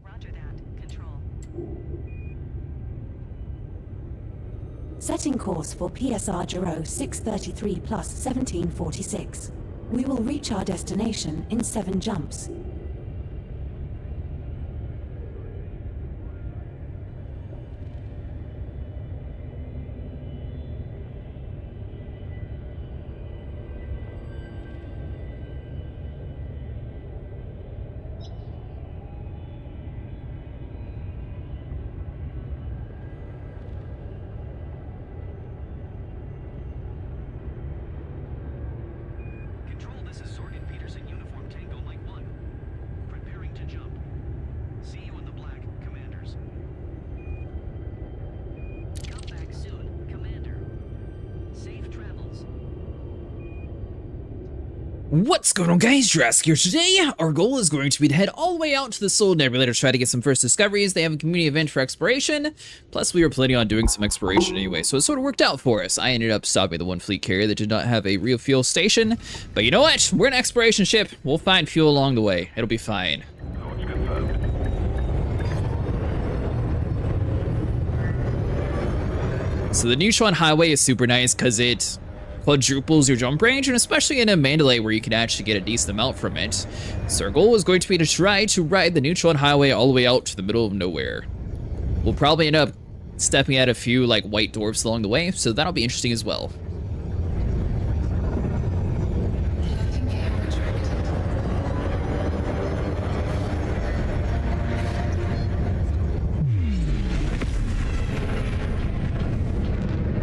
Roger that. Control. Setting course for PSR Giro 633 plus 1746. We will reach our destination in 7 jumps. What's going on, guys? Jurassic here. Today, our goal is going to be to head all the way out to the Soul Nebula to try to get some first discoveries. They have a community event for exploration, plus we were planning on doing some exploration anyway, so it sort of worked out for us. I ended up stopping the one fleet carrier that did not have a real fuel station, but you know what? We're an exploration ship. We'll find fuel along the way. It'll be fine. So the Neutron Highway is super nice because it quadruples your jump range, and especially in a Mandalay where you can actually get a decent amount from it. So our goal is going to be to try to ride the Neutron Highway all the way out to the middle of nowhere. We'll probably end up stepping at a few like white dwarfs along the way, so that'll be interesting as well.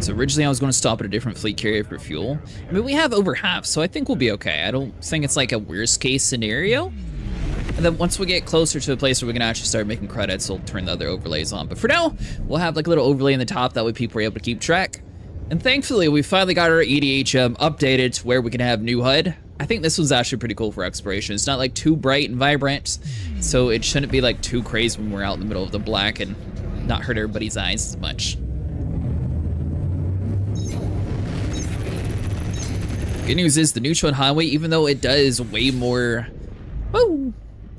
So originally I was going to stop at a different fleet carrier for fuel. I mean, we have over half, so I think we'll be okay. I don't think it's like a worst case scenario. And then once we get closer to the place where we can actually start making credits, we'll turn the other overlays on. But for now, we'll have like a little overlay in the top, that way people are able to keep track. And thankfully, we finally got our EDH updated to where we can have new HUD. I think this was actually pretty cool for exploration. It's not like too bright and vibrant, so it shouldn't be like too crazy when we're out in the middle of the black and not hurt everybody's eyes as much. Good news is the Neutron Highway, even though it does way more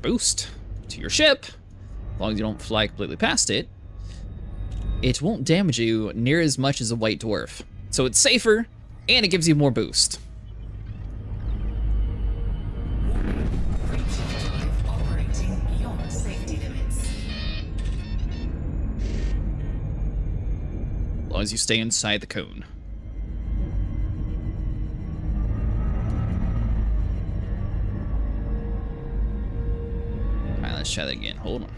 boost to your ship, as long as you don't fly completely past it, it won't damage you near as much as a white dwarf. So it's safer, and it gives you more boost. As long as you stay inside the cone. Let's try that again. Hold on.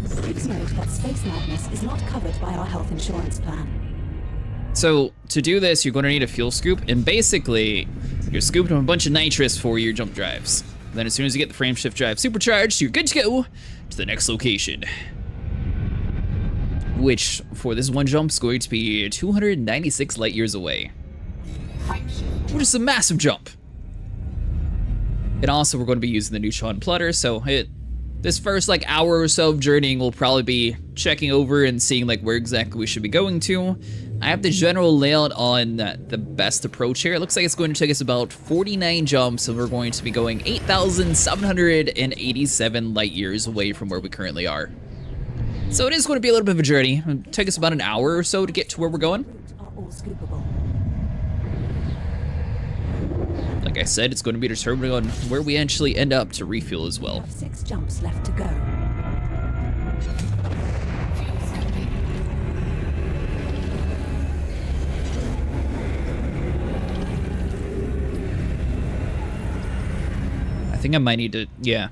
Please note that space madness is not covered by our health insurance plan. So to do this, you're going to need a fuel scoop, and basically, you're scooping a bunch of nitrous for your jump drives. Then as soon as you get the frame shift drive supercharged, you're good to go to the next location. Which, for this one jump, is going to be 296 light years away. Which is a massive jump. And also we're going to be using the Neutron Plutter, so this first like hour or so of journeying we'll probably be checking over and seeing like where exactly we should be going to. I have the general layout on the best approach here. It looks like it's going to take us about 49 jumps, and we're going to be going 8,787 light years away from where we currently are. So it is going to be a little bit of a journey. It'll take us about an hour or so to get to where we're going. Are all scoopable. Like I said, it's going to be determined on where we actually end up to refuel as well. We have 6 jumps left to go. I think I might need to, yeah.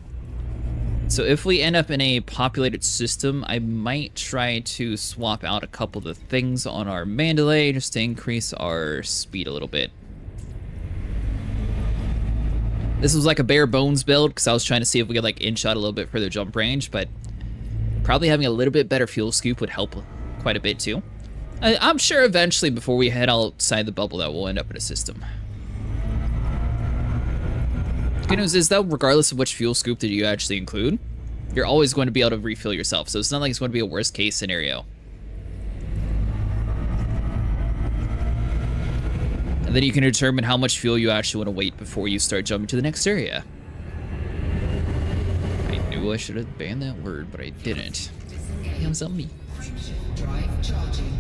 So if we end up in a populated system, I might try to swap out a couple of the things on our Mandalay just to increase our speed a little bit. This was like a bare bones build because I was trying to see if we could like inch out a little bit further jump range, but probably having a little bit better fuel scoop would help quite a bit too. I'm sure eventually before we head outside the bubble that we'll end up in a system. Good news is though, regardless of which fuel scoop that you actually include, you're always going to be able to refill yourself. So it's not like it's going to be a worst case scenario. And then you can determine how much fuel you actually want to wait before you start jumping to the next area. I knew I should have banned that word, but I didn't. It was on me. Drive charging.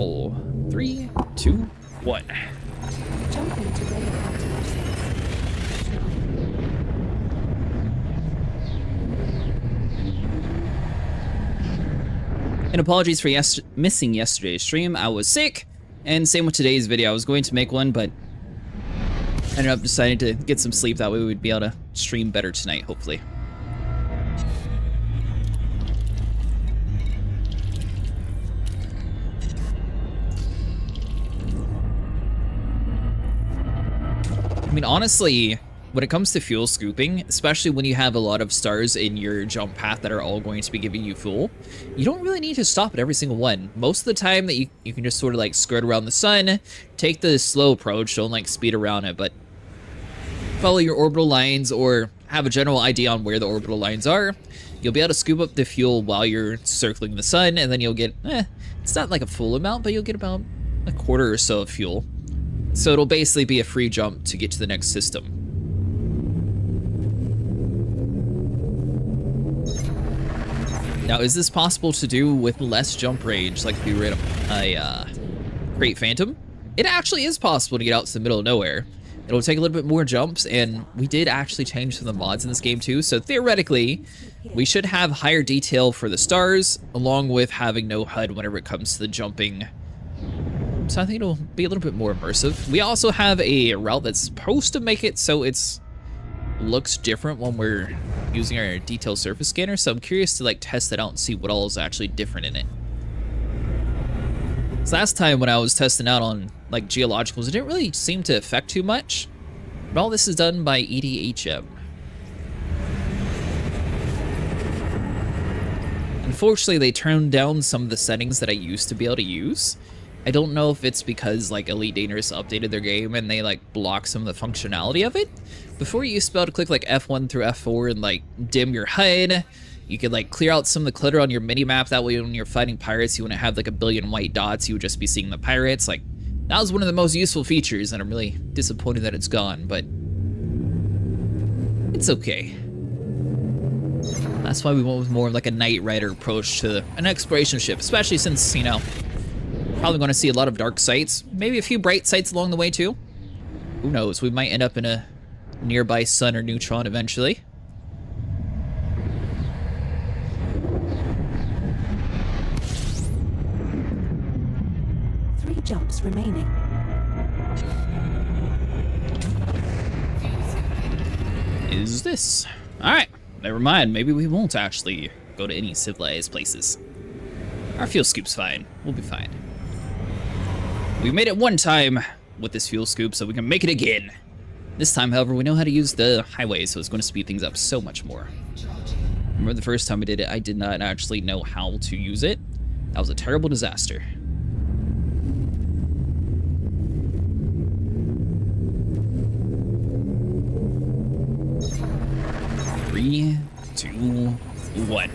Oh, 3, 2, 1. Jump into radioactive six. And apologies for missing yesterday's stream. I was sick, and same with today's video. I was going to make one, but ended up deciding to get some sleep. That way we'd be able to stream better tonight, hopefully. I mean, honestly, when it comes to fuel scooping, especially when you have a lot of stars in your jump path that are all going to be giving you fuel, you don't really need to stop at every single one. Most of the time that you can just sort of like skirt around the sun, take the slow approach, don't like speed around it, but follow your orbital lines or have a general idea on where the orbital lines are. You'll be able to scoop up the fuel while you're circling the sun, and then you'll get, it's not like a full amount, but you'll get about a quarter or so of fuel. So it'll basically be a free jump to get to the next system. Now, is this possible to do with less jump range, like if you were in a Great Phantom? It actually is possible to get out to the middle of nowhere. It'll take a little bit more jumps, and we did actually change some of the mods in this game too, so theoretically, we should have higher detail for the stars, along with having no HUD whenever it comes to the jumping. So I think it'll be a little bit more immersive. We also have a route that's supposed to make it so it's looks different when we're using our detailed surface scanner, so I'm curious to like test it out and see what all is actually different in it. So last time when I was testing out on like geologicals, it didn't really seem to affect too much, but all this is done by EDHM. Unfortunately, they turned down some of the settings that I used to be able to use. I don't know if it's because like Elite Dangerous updated their game and they like blocked some of the functionality of it. Before, you used to be able to click like F1 through F4 and like dim your HUD. You could like clear out some of the clutter on your mini-map. That way when you're fighting pirates, you wouldn't have like a billion white dots. You would just be seeing the pirates. Like, that was one of the most useful features, and I'm really disappointed that it's gone, but it's okay. That's why we went with more of like a Knight Rider approach to an exploration ship, especially since, you know, probably going to see a lot of dark sites, maybe a few bright sites along the way too. Who knows, we might end up in a nearby sun or neutron eventually. Three jumps remaining. Is this? Alright, never mind, maybe we won't actually go to any civilized places. Our fuel scoop's fine, we'll be fine. We made it one time with this fuel scoop, so we can make it again. This time, however, we know how to use the highway, so it's going to speed things up so much more. Remember the first time we did it, I did not actually know how to use it. That was a terrible disaster. Three, two, one.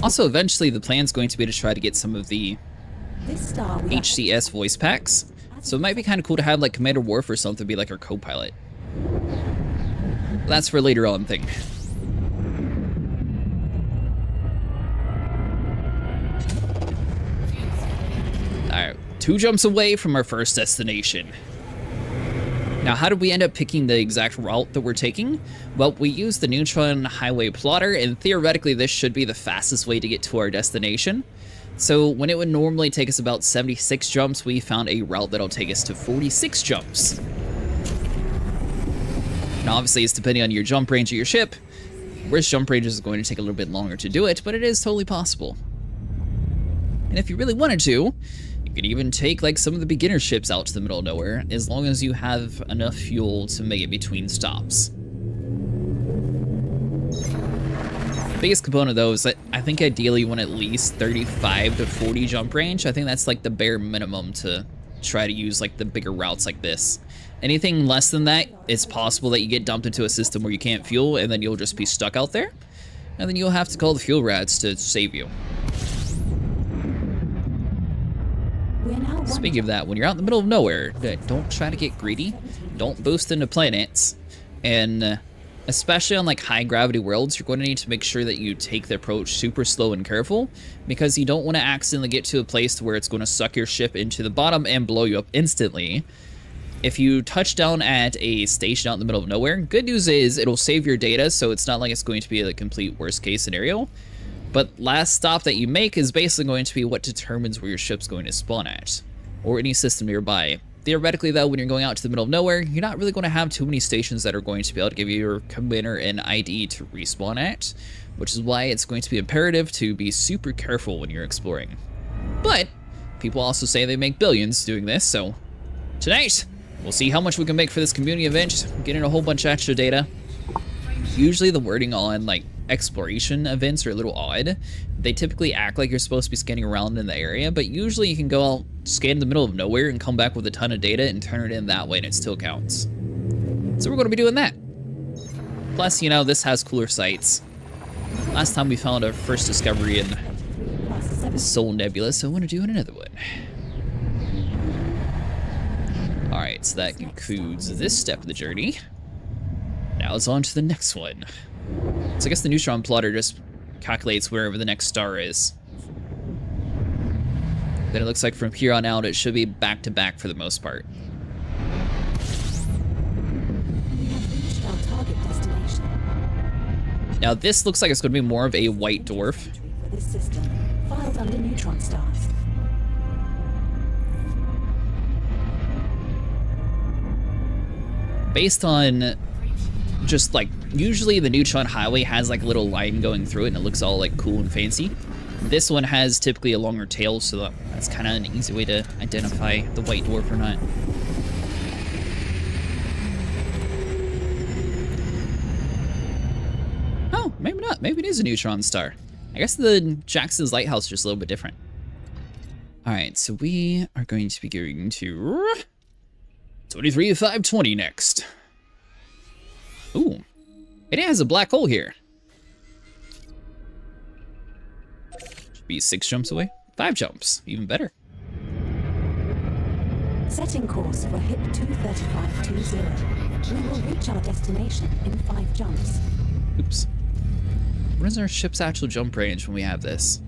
Also, eventually, the plan's going to be to try to get some of the HCS voice packs. So it might be kind of cool to have like Commander Worf or something be like our co-pilot. That's for later on thing. Alright, 2 jumps away from our first destination. Now, how did we end up picking the exact route that we're taking? Well, we used the Neutron Highway plotter, and theoretically this should be the fastest way to get to our destination. So when it would normally take us about 76 jumps, we found a route that'll take us to 46 jumps. Now, obviously, it's depending on your jump range of your ship. Worst jump ranges is going to take a little bit longer to do it, but it is totally possible. And if you really wanted to, you could even take like some of the beginner ships out to the middle of nowhere, as long as you have enough fuel to make it between stops. biggest component though is that I think ideally you want at least 35 to 40 jump range. I think that's like the bare minimum to try to use like the bigger routes like this. Anything less than that, it's possible that you get dumped into a system where you can't fuel and then you'll just be stuck out there. And then you'll have to call the fuel rats to save you. Speaking of that, when you're out in the middle of nowhere, don't try to get greedy. Don't boost into planets. And especially on like high gravity worlds, you're going to need to make sure that you take the approach super slow and careful, because you don't want to accidentally get to a place where it's going to suck your ship into the bottom and blow you up instantly. If you touch down at a station out in the middle of nowhere, good news is it'll save your data, so it's not like it's going to be a complete worst case scenario. But last stop that you make is basically going to be what determines where your ship's going to spawn at, or any system nearby. Theoretically though, when you're going out to the middle of nowhere, you're not really going to have too many stations that are going to be able to give you your commander an ID to respawn at, which is why it's going to be imperative to be super careful when you're exploring. But people also say they make billions doing this, so tonight we'll see how much we can make for this community event, getting a whole bunch of extra data. Usually the wording on like exploration events are a little odd. They typically act like you're supposed to be scanning around in the area, but usually you can go out, scan in the middle of nowhere, and come back with a ton of data and turn it in that way, and it still counts. So we're going to be doing that. Plus, you know, this has cooler sights. Last time we found our first discovery in the Soul Nebula, so I want to do another one. Alright, so that concludes this step of the journey. Now it's on to the next one. So I guess the neutron plotter just calculates wherever the next star is. Then it looks like from here on out it should be back to back for the most part. We have reached our target destination. Now this looks like it's going to be more of a white dwarf. For this system, filed under neutron stars. Based on just like, usually the Neutron Highway has like a little line going through it and it looks all like cool and fancy. This one has typically a longer tail, so that's kind of an easy way to identify the white dwarf or not. Oh, maybe not. Maybe it is a neutron star. I guess the Jackson's Lighthouse is just a little bit different. Alright, so we are going to be going to 23-520 next. Ooh, it has a black hole here. Should be 6 jumps away. 5 jumps, even better. Setting course for HIP 23520. We will reach our destination in 5 jumps. Oops. What is our ship's actual jump range when we have this?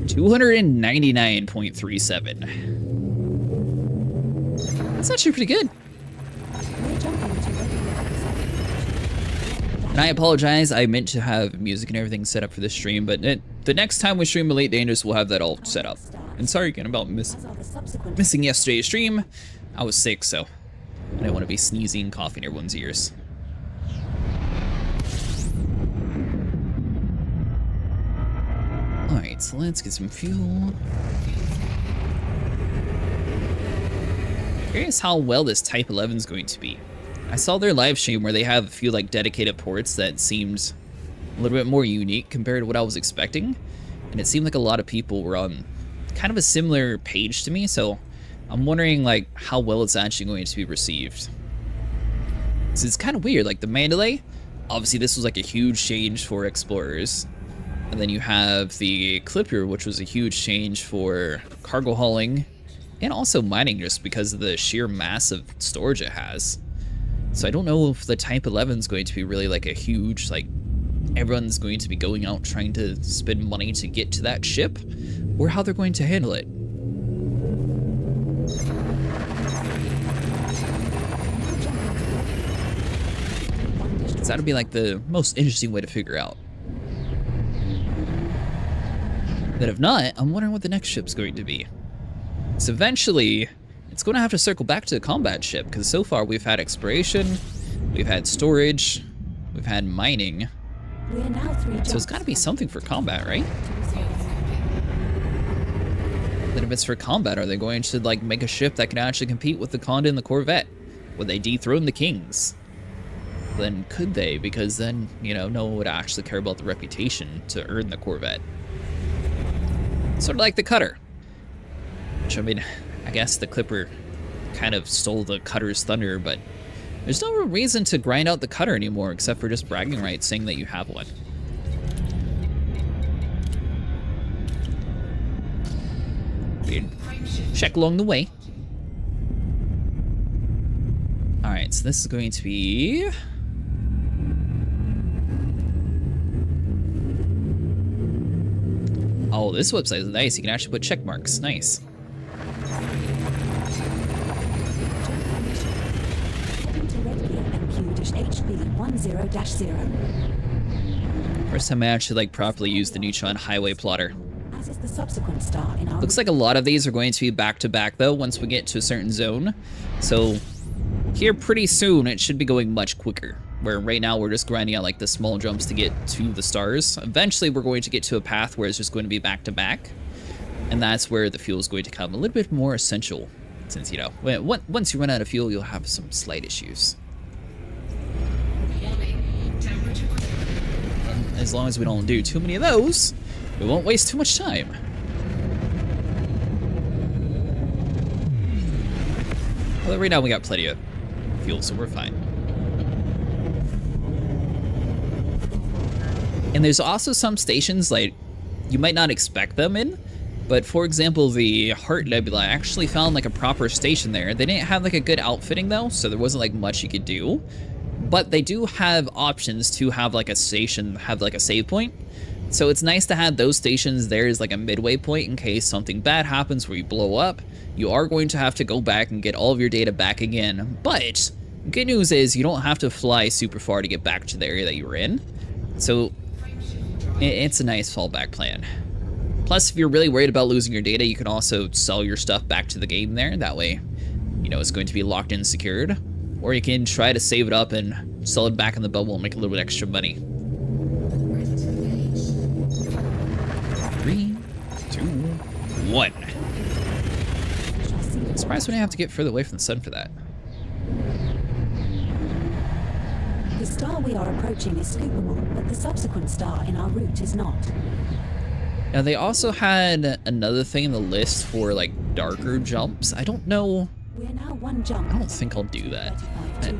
299.37. That's actually pretty good. We're jumping to And I apologize, I meant to have music and everything set up for this stream, but the next time we stream Elite Dangerous, we'll have that all set up. And sorry again about missing yesterday's stream. I was sick, so I didn't want to be sneezing, coughing in everyone's ears. Alright, so let's get some fuel. Curious how well this Type 11 is going to be. I saw their live stream where they have a few like dedicated ports that seemed a little bit more unique compared to what I was expecting, and it seemed like a lot of people were on kind of a similar page to me, so I'm wondering like how well it's actually going to be received. So it's kind of weird, like the Mandalay, obviously this was like a huge change for explorers, and then you have the Clipper, which was a huge change for cargo hauling and also mining, just because of the sheer mass of storage it has. So I don't know if the Type 11 is going to be really like a huge, like, everyone's going to be going out trying to spend money to get to that ship, or how they're going to handle it. So that'd be like the most interesting way to figure out. But if not, I'm wondering what the next ship's going to be. So eventually, it's going to have to circle back to the combat ship, because so far we've had exploration, we've had storage, we've had mining. We are now 3 jumps. So it's got to be something for combat, right? Then if it's for combat, are they going to like make a ship that can actually compete with the Conda and the Corvette? Would they dethrone the Kings? then could they? Because then, you know, no one would actually care about the reputation to earn the Corvette. Sort of like the Cutter. Which, I mean, I guess the Clipper kind of stole the Cutter's thunder, but there's no real reason to grind out the Cutter anymore except for just bragging rights saying that you have one. Check along the way. Alright, so this is going to be... Oh, this website is nice. You can actually put check marks. Nice. First time I actually like properly used the Neutron Highway plotter. As is the subsequent star in our Looks like a lot of these are going to be back to back though once we get to a certain zone. So here pretty soon it should be going much quicker. Where right now we're just grinding out like the small jumps to get to the stars. Eventually we're going to get to a path where it's just going to be back to back. And that's where the fuel is going to come a little bit more essential. Since, you know, once you run out of fuel, you'll have some slight issues. And as long as we don't do too many of those, we won't waste too much time. Well, right now we got plenty of fuel, so we're fine. And there's also some stations, like, you might not expect them in, but for example, the Heart Nebula, I actually found like a proper station there. They didn't have like a good outfitting though, so there wasn't like much you could do. But they do have options to have like a station, have like a save point. So it's nice to have those stations there as like a midway point in case something bad happens where you blow up. You are going to have to go back and get all of your data back again. But good news is you don't have to fly super far to get back to the area that you were in. So it's a nice fallback plan. Plus, if you're really worried about losing your data, you can also sell your stuff back to the game there. That way, you know, it's going to be locked in secured. Or you can try to save it up and sell it back in the bubble and make a little bit extra money. 3, 2, 1. Surprised we didn't have to get further away from the sun for that. The star we are approaching is scoopable, but the subsequent star in our route is not. Now they also had another thing in the list for like darker jumps. I don't know. We're now one jump. I don't think I'll do that.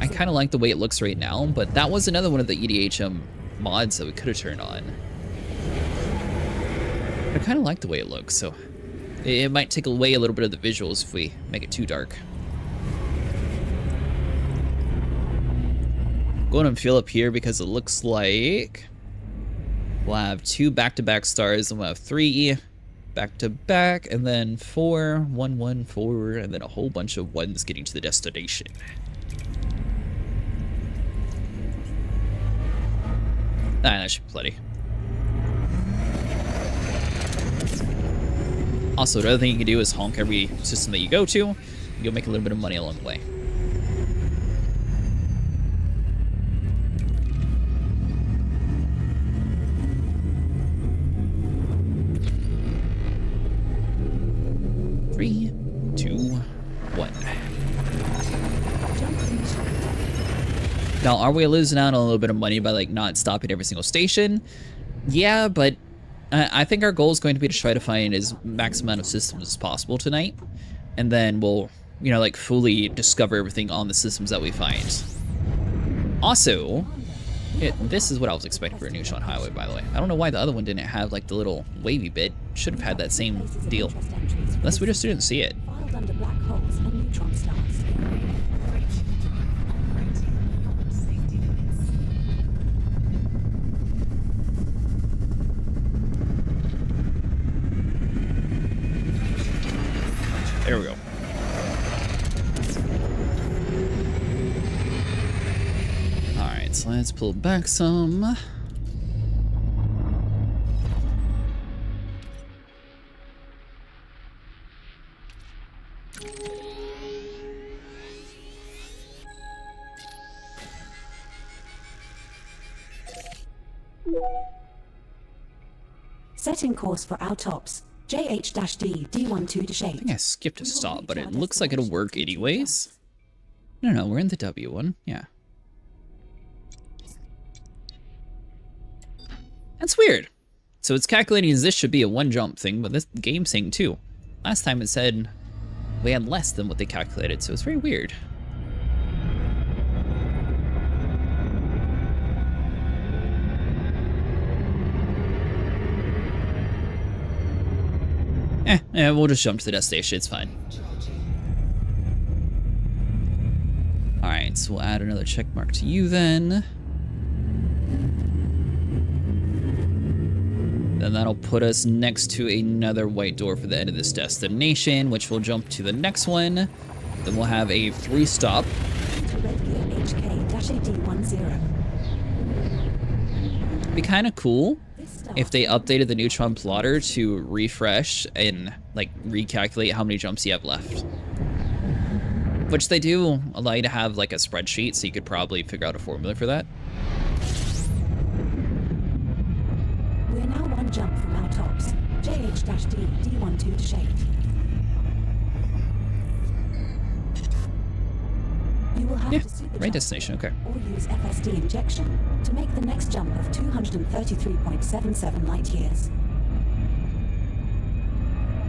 I kind of like the way it looks right now, but that was another one of the EDHM mods that we could have turned on. I kind of like the way it looks, so it might take away a little bit of the visuals if we make it too dark. Going and fill up here because it looks like we'll have 2 back-to-back stars, and we'll have 3 back-to-back, and then 4, 1, 1, 4, and then a whole bunch of 1s getting to the destination. That should be plenty. Also, the other thing you can do is honk every system that you go to. You'll make a little bit of money along the way. Three, 2, 1. Now, are we losing out on a little bit of money by like not stopping every single station? Yeah, but I think our goal is going to be to try to find as max amount of systems as possible tonight, and then we'll, you know, like fully discover everything on the systems that we find. Also, this is what I was expecting for a Neutron Highway, by the way. I don't know why the other one didn't have like the little wavy bit. Should have had that same deal. Unless we just didn't see it. Filed under black holes and neutron stars. There we go. Alright, so let's pull back some. Setting course for our tops. JH-D D12 to shape. I think I skipped a stop, but it looks like it'll work anyways. No, we're in the W one. Yeah. That's weird. So it's calculating as this should be a 1 jump thing, but this game's saying 2. Last time it said we had less than what they calculated, so it's very weird. We'll just jump to the destination, it's fine. Alright, so we'll add another check mark to you then. Then that'll put us next to another white door for the end of this destination, which we'll jump to the next one. Then we'll have a 3-stop. It'd be kind of cool if they updated the Neutron plotter to refresh and like recalculate how many jumps you have left. Which they do allow you to have like a spreadsheet, so you could probably figure out a formula for that. We're now 1 jump from our tops. JH-D, D12 to shape. You will have to super right destination, okay. or use FSD injection to make the next jump of 233.77 light years.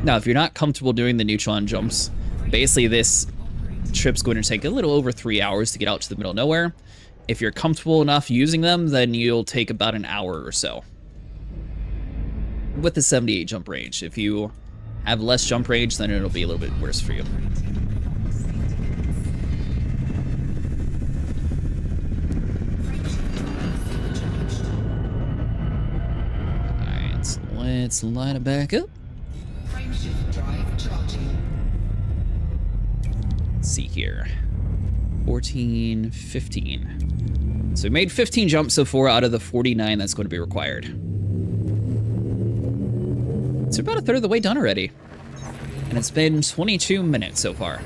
Now, if you're not comfortable doing the Neutron jumps, basically this trip's going to take a little over 3 hours to get out to the middle of nowhere. If you're comfortable enough using them, then you'll take about an hour or so. With the 78 jump range. If you have less jump range, then it'll be a little bit worse for you. Alright, so let's line it back up. Let's see here. 14, 15. So we made 15 jumps so far out of the 49 that's going to be required. So we're about a third of the way done already. And it's been 22 minutes so far.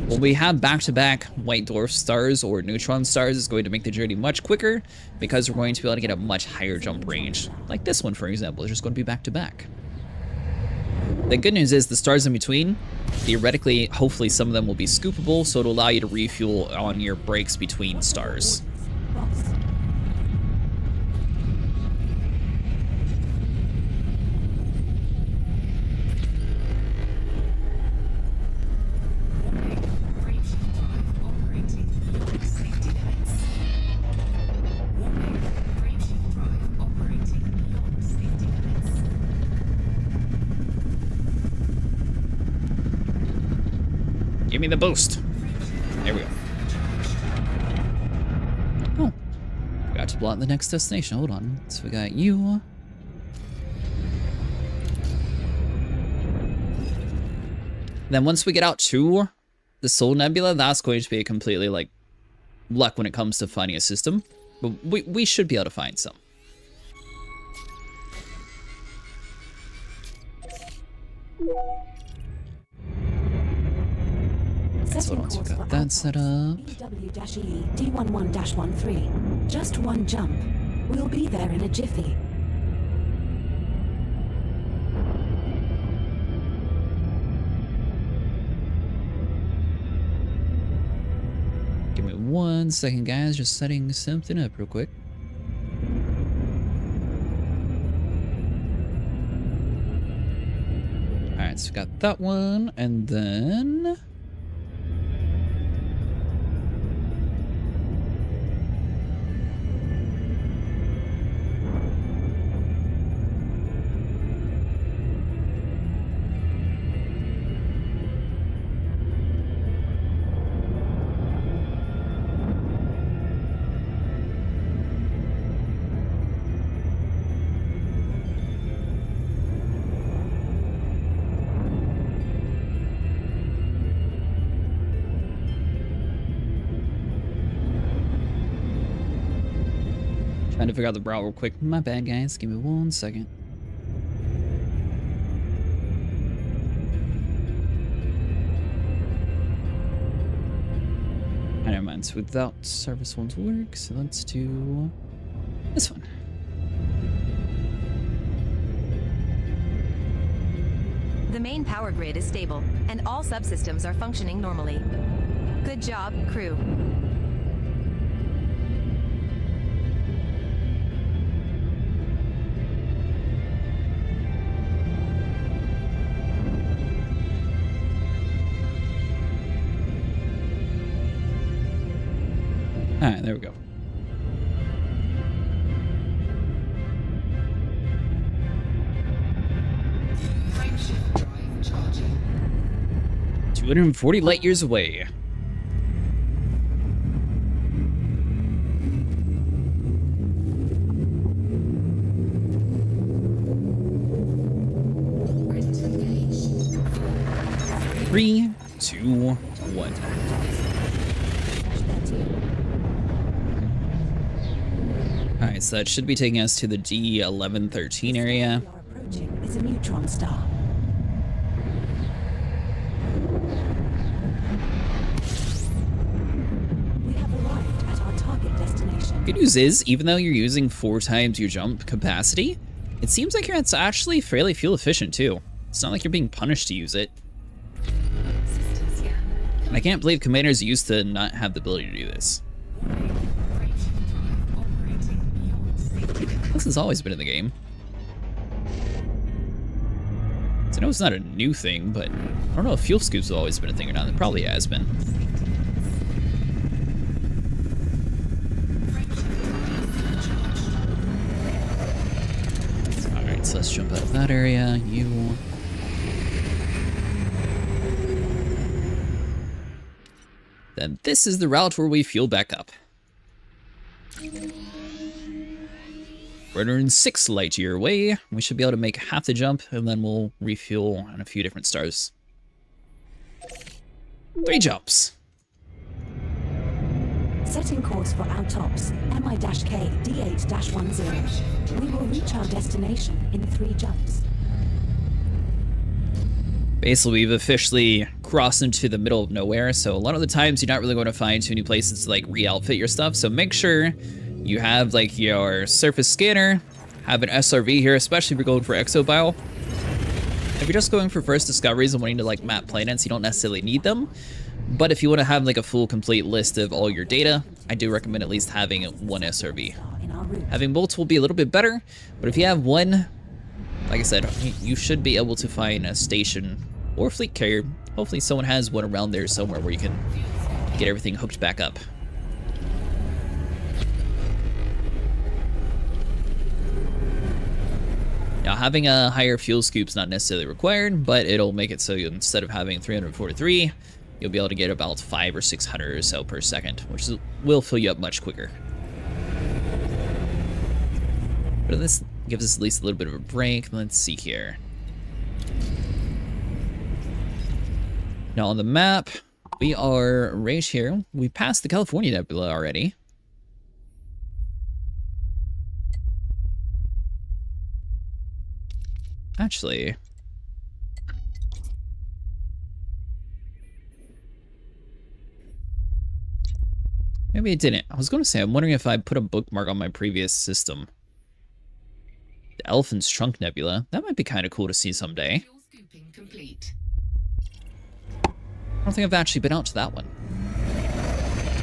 When we have back-to-back white dwarf stars or neutron stars, it's going to make the journey much quicker because we're going to be able to get a much higher jump range. Like this one, for example, is just going to be back-to-back. The good news is the stars in between, theoretically, hopefully some of them will be scoopable, so it'll allow you to refuel on your breaks between stars. Give me the boost. There we go. Oh, forgot to plot the next destination. Hold on. So we got you. Then once we get out to the Soul Nebula, that's going to be a completely like luck when it comes to finding a system. But we should be able to find some. So once we got that set up. D11-13. Just 1 jump. We'll be there in a jiffy. Give me 1 second, guys. Just setting something up real quick. Alright, so we got that one, and then... Trying to figure out the route real quick. My bad, guys. Give me 1 second. Never mind. So without service ones work, so let's do this one. The main power grid is stable, and all subsystems are functioning normally. Good job, crew. Alright, there we go. Frameshift drive charging. 240 light years away. Three, two, one. Alright, so that should be taking us to the D1113 area. We are approaching is a neutron star. We have arrived at our target destination. Good news is, even though you're using 4 times your jump capacity, it seems like it's actually fairly fuel efficient too. It's not like you're being punished to use it. System scan. And I can't believe commanders used to not have the ability to do this. Frameshift drive operating beyond safety. This has always been in the game. So I know it's not a new thing, but I don't know if fuel scoops have always been a thing or not. It probably has been. Alright, so let's jump out of that area. You. Then this is the route where we fuel back up. 406 light year away. We should be able to make half the jump, and then we'll refuel on a few different stars. 3 jumps. Setting course for our tops, MI-K D8-10. We will reach our destination in 3 jumps. Basically, we've officially crossed into the middle of nowhere, so a lot of the times you're not really going to find too many places to like re-outfit your stuff, so make sure you have like your surface scanner, have an SRV here, especially if you're going for exobio. If you're just going for first discoveries and wanting to like map planets, you don't necessarily need them. But if you want to have like a full complete list of all your data, I do recommend at least having 1 SRV. In our route. Having multiple will be a little bit better, but if you have 1, like I said, you should be able to find a station or fleet carrier. Hopefully someone has one around there somewhere where you can get everything hooked back up. Now, having a higher fuel scoop's not necessarily required, but it'll make it so instead of having 343, you'll be able to get about 500 or 600 or so per second, which will fill you up much quicker. But this gives us at least a little bit of a break. Let's see here. Now on the map, we are right here. We passed the California Nebula already. Actually, maybe it didn't. I was going to say, I'm wondering if I put a bookmark on my previous system. The Elephant's Trunk Nebula. That might be kind of cool to see someday. Fuel scooping complete. I don't think I've actually been out to that one.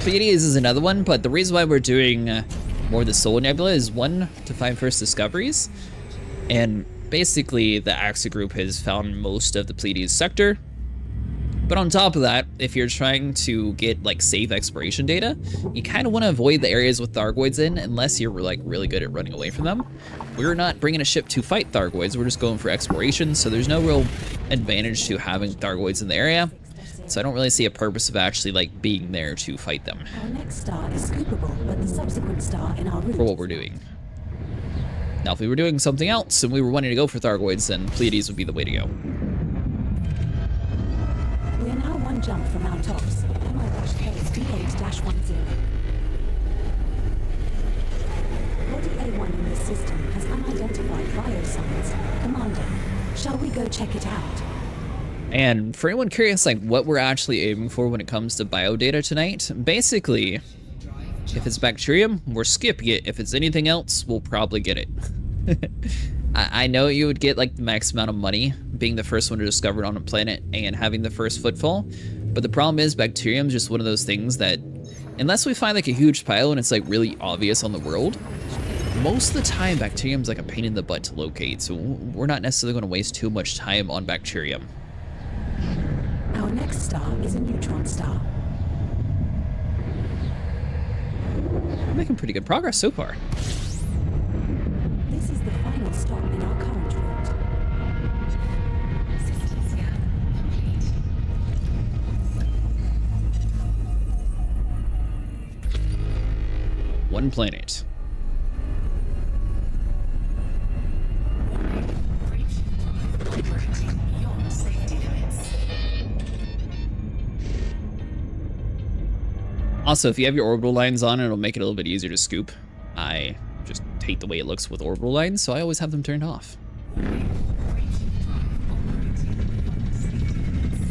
Pleiades is another one, but the reason why we're doing more of the Soul Nebula is 1, to find first discoveries. And basically, the AXA group has found most of the Pleiades sector. But on top of that, if you're trying to get like safe exploration data, you kind of want to avoid the areas with Thargoids in unless you're like really good at running away from them. We're not bringing a ship to fight Thargoids, we're just going for exploration, so there's no real advantage to having Thargoids in the area. So I don't really see a purpose of actually like being there to fight them Our next star is scoopable, but the subsequent star in our route. for what we're doing. Now, if we were doing something else and we were wanting to go for Thargoids, then Pleiades would be the way to go. We are now 1 jump from our tops, MI-K D8-10. Body A1 in this system has unidentified biosigns. Commander, shall we go check it out? And for anyone curious, like what we're actually aiming for when it comes to biodata tonight, basically, if it's bacterium, we're skipping it. If it's anything else, we'll probably get it. I know you would get like the max amount of money being the first one to discover it on a planet and having the first footfall, but the problem is bacterium is just one of those things that, unless we find like a huge pile and it's like really obvious on the world, most of the time bacterium's like a pain in the butt to locate, so we're not necessarily going to waste too much time on bacterium. Our next star is a neutron star. We're making pretty good progress so far. This is the final stop in our current route. System scan complete. One planet. Breach drive operating beyond safety limits. Also, if you have your orbital lines on, it'll make it a little bit easier to scoop. I just hate the way it looks with orbital lines, so I always have them turned off. Breach drive operating beyond safety limits.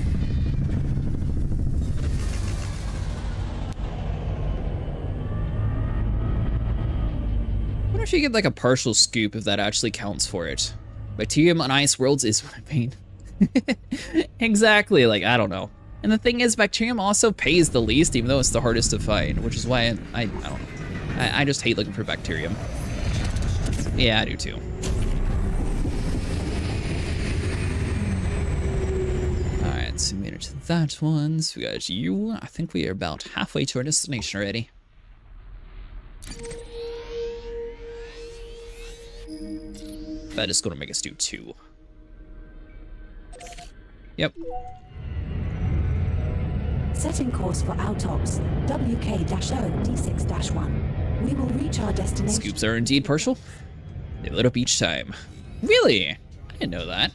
I wonder if you get like a partial scoop if that actually counts for it. Bacterium on ice worlds is what I mean. Exactly, like, I don't know. And the thing is, bacterium also pays the least, even though it's the hardest to find, which is why I don't know. I just hate looking for bacterium. Yeah, I do too. Alright, so we made it to that one. So we got you. I think we are about halfway to our destination already. That is going to make us do 2. Yep. Setting course for Autops, WK-0D6-1. We will reach our destination. Scoops are indeed partial. They lit up each time. Really? I didn't know that.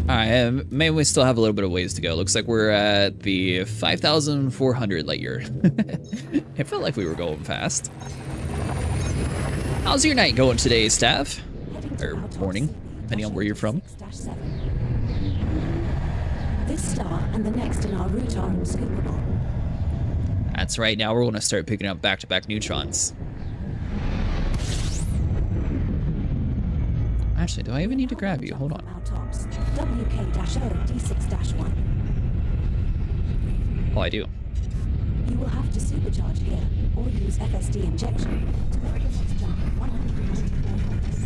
Alright, maybe we still have a little bit of ways to go. Looks like we're at the 5,400 light year. It felt like we were going fast. How's your night going today, Stav? Or morning, depending on where you're from. This star and the next in our route are unscoopable. That's right, now we're going to start picking up back-to-back neutrons. Actually, do I even need to grab you? Hold on. Autops, WK-0D6-1. Oh, I do. You will have to supercharge here, or use FSD injection to make the next jump 194 volts.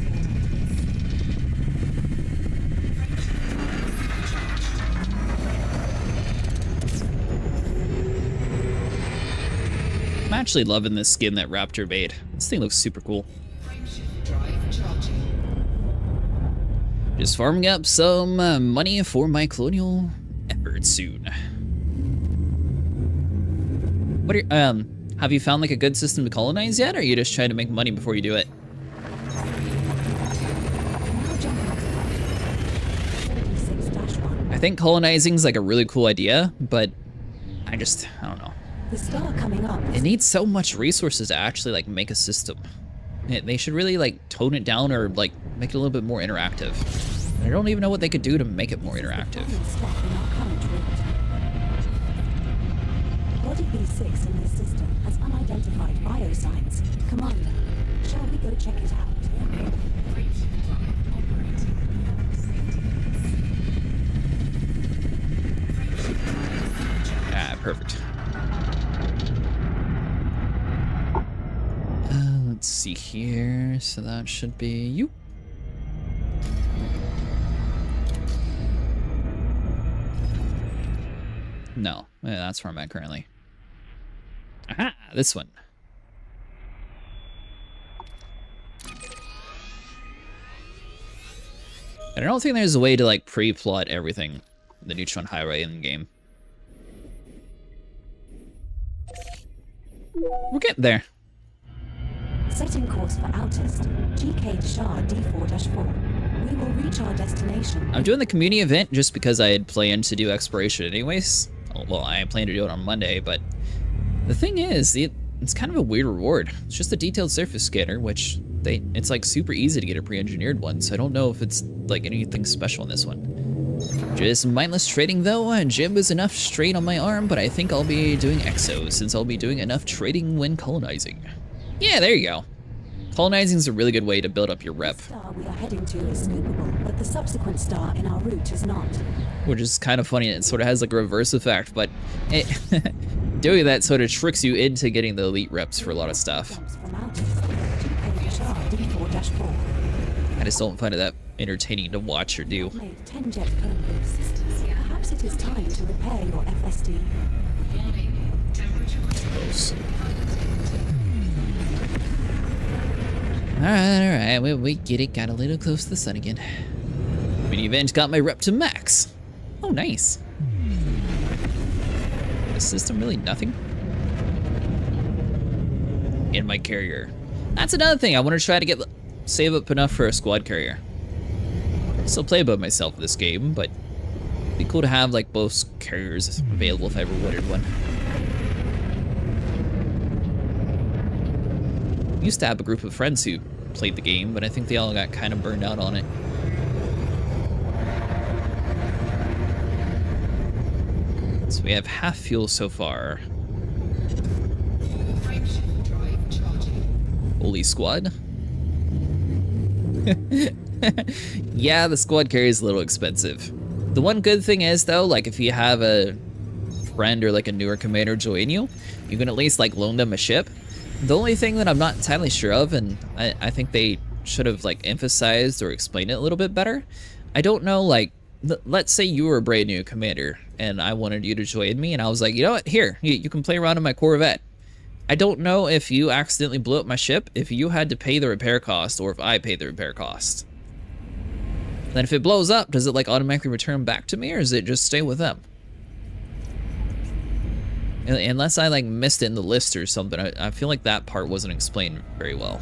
I'm actually loving this skin that Raptor made. This thing looks super cool. Frameshift drive charging. Just farming up some money for my colonial efforts soon. What are have you found like a good system to colonize yet, or are you just trying to make money before you do it? Now jumping to 46-1. I think colonizing is like a really cool idea, but I don't know. The star coming up. It needs so much resources to actually like make a system. They should really like tone it down or like make it a little bit more interactive. I don't even know what they could do to make it more interactive. Stop in our current route. Body B6 in this system has unidentified biosigns. Commander, shall we go check it out? Frameshift drive operating beyond safety limits. Ah, perfect. Let's see here. So that should be you. No, yeah, that's where I'm at currently. Aha, this one. And I don't think there's a way to like pre-plot everything in the Neutron Highway in the game. We're getting there. Setting course for Outist, GK Shah D4-4. We will reach our destination. I'm doing the community event just because I had planned to do exploration anyways. Oh, well, I plan to do it on Monday, but the thing is, it's kind of a weird reward. It's just a detailed surface scanner, which it's like super easy to get a pre-engineered one, so I don't know if it's like anything special in this one. Just mindless trading though, and Jim is enough strain on my arm, but I think I'll be doing exos since I'll be doing enough trading when colonizing. Yeah, there you go. Colonizing is a really good way to build up your rep. The star we are heading to is scoopable, but the subsequent star in our route is not. Which is kind of funny, it sort of has like a reverse effect, but doing that sort of tricks you into getting the elite reps for a lot of stuff. Jumps from Outist, GK Shah D4-4. I just don't find it that entertaining to watch or do. Made 10 jet systems. Scan Perhaps Perhaps it is time to repair your FSD. Alright, we get it. Got a little close to the sun again. Mini event got my rep to max. Oh, nice. The system really nothing. In my carrier. That's another thing. I want to try to save up enough for a squad carrier. I still play by myself in this game, but it'd be cool to have like both carriers available if I ever wanted one. Used to have a group of friends who played the game, but I think they all got kind of burned out on it. So we have half fuel so far. Holy squad. Yeah, the squad carrier is a little expensive. The one good thing is though, like if you have a friend or like a newer commander join you, you can at least like loan them a ship. The only thing that I'm not entirely sure of, and I think they should have like emphasized or explained it a little bit better. I don't know, like, let's say you were a brand new commander and I wanted you to join me and I was like, you know what, here, you can play around in my Corvette. I don't know if you accidentally blew up my ship, if you had to pay the repair cost or if I paid the repair cost. Then if it blows up, does it like automatically return back to me or does it just stay with them? Unless I like missed it in the list or something, I feel like that part wasn't explained very well.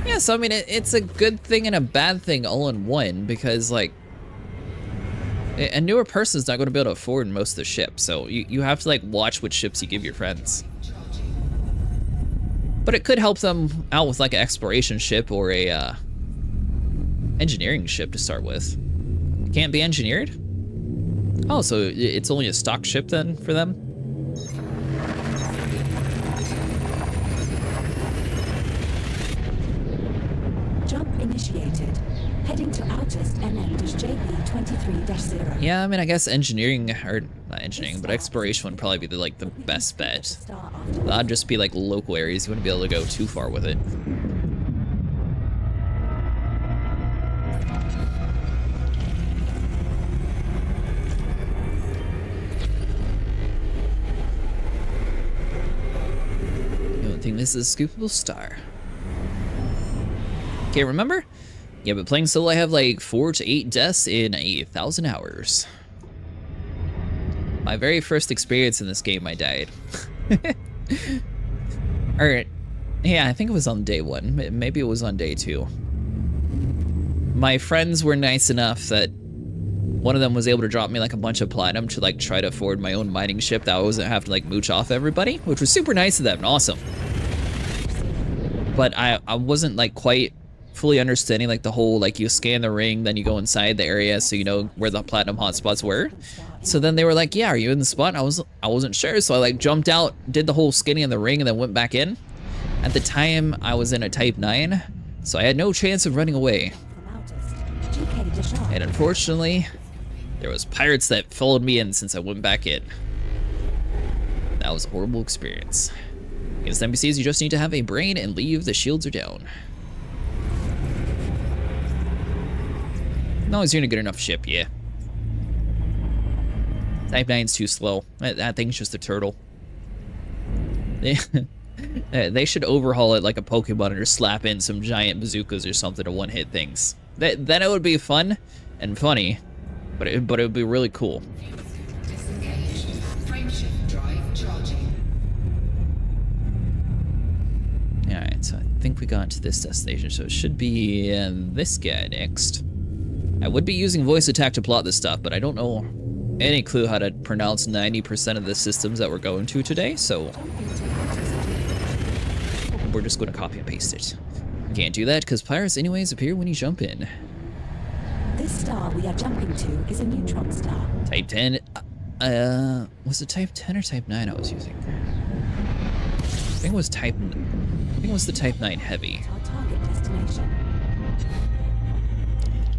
Yeah, so I mean, it's a good thing and a bad thing all in one, because like, a newer person's not going to be able to afford most of the ships, so you have to like watch which ships you give your friends. But it could help them out with like an exploration ship or a engineering ship to start with. Can't be engineered? Oh, so it's only a stock ship then for them? Jump initiated. Heading to outest NN-JB23-0. Yeah, I mean, I guess engineering, or not engineering, but exploration would probably be the best bet. That'd just be like local areas. You wouldn't be able to go too far with it. This is a scoopable star. Okay, remember? Yeah, but playing solo, I have like 4 to 8 deaths in 1,000 hours. My very first experience in this game, I died. Alright. Yeah, I think it was on day 1. Maybe it was on day 2. My friends were nice enough that one of them was able to drop me like a bunch of platinum to like try to afford my own mining ship that I wasn't have to like mooch off everybody, which was super nice of them and awesome. But I wasn't like quite fully understanding like the whole like you scan the ring, then you go inside the area so you know where the platinum hotspots were. So then they were like, yeah, are you in the spot? And I wasn't sure, so I like jumped out, did the whole scanning of the ring, and then went back in. At the time I was in a type 9, so I had no chance of running away. And unfortunately, there was pirates that followed me in since I went back in. That was a horrible experience. Against NPCs, you just need to have a brain and leave. The shields are down. No, he's doing a good enough ship, yeah. Type 9's too slow. That thing's just a turtle. They should overhaul it like a Pokemon or slap in some giant bazookas or something to one-hit things. Then it would be fun and funny, but it would be really cool. Alright, so I think we got to this destination, so it should be this guy next. I would be using voice attack to plot this stuff, but I don't know any clue how to pronounce 90% of the systems that we're going to today, so we're just going to copy and paste it. Can't do that because pirates anyways appear when you jump in. This star we are jumping to is a neutron star. Type 10. Was it type 10 or type 9 I was using? I think it was type. I think it was the type 9 heavy. Our target destination.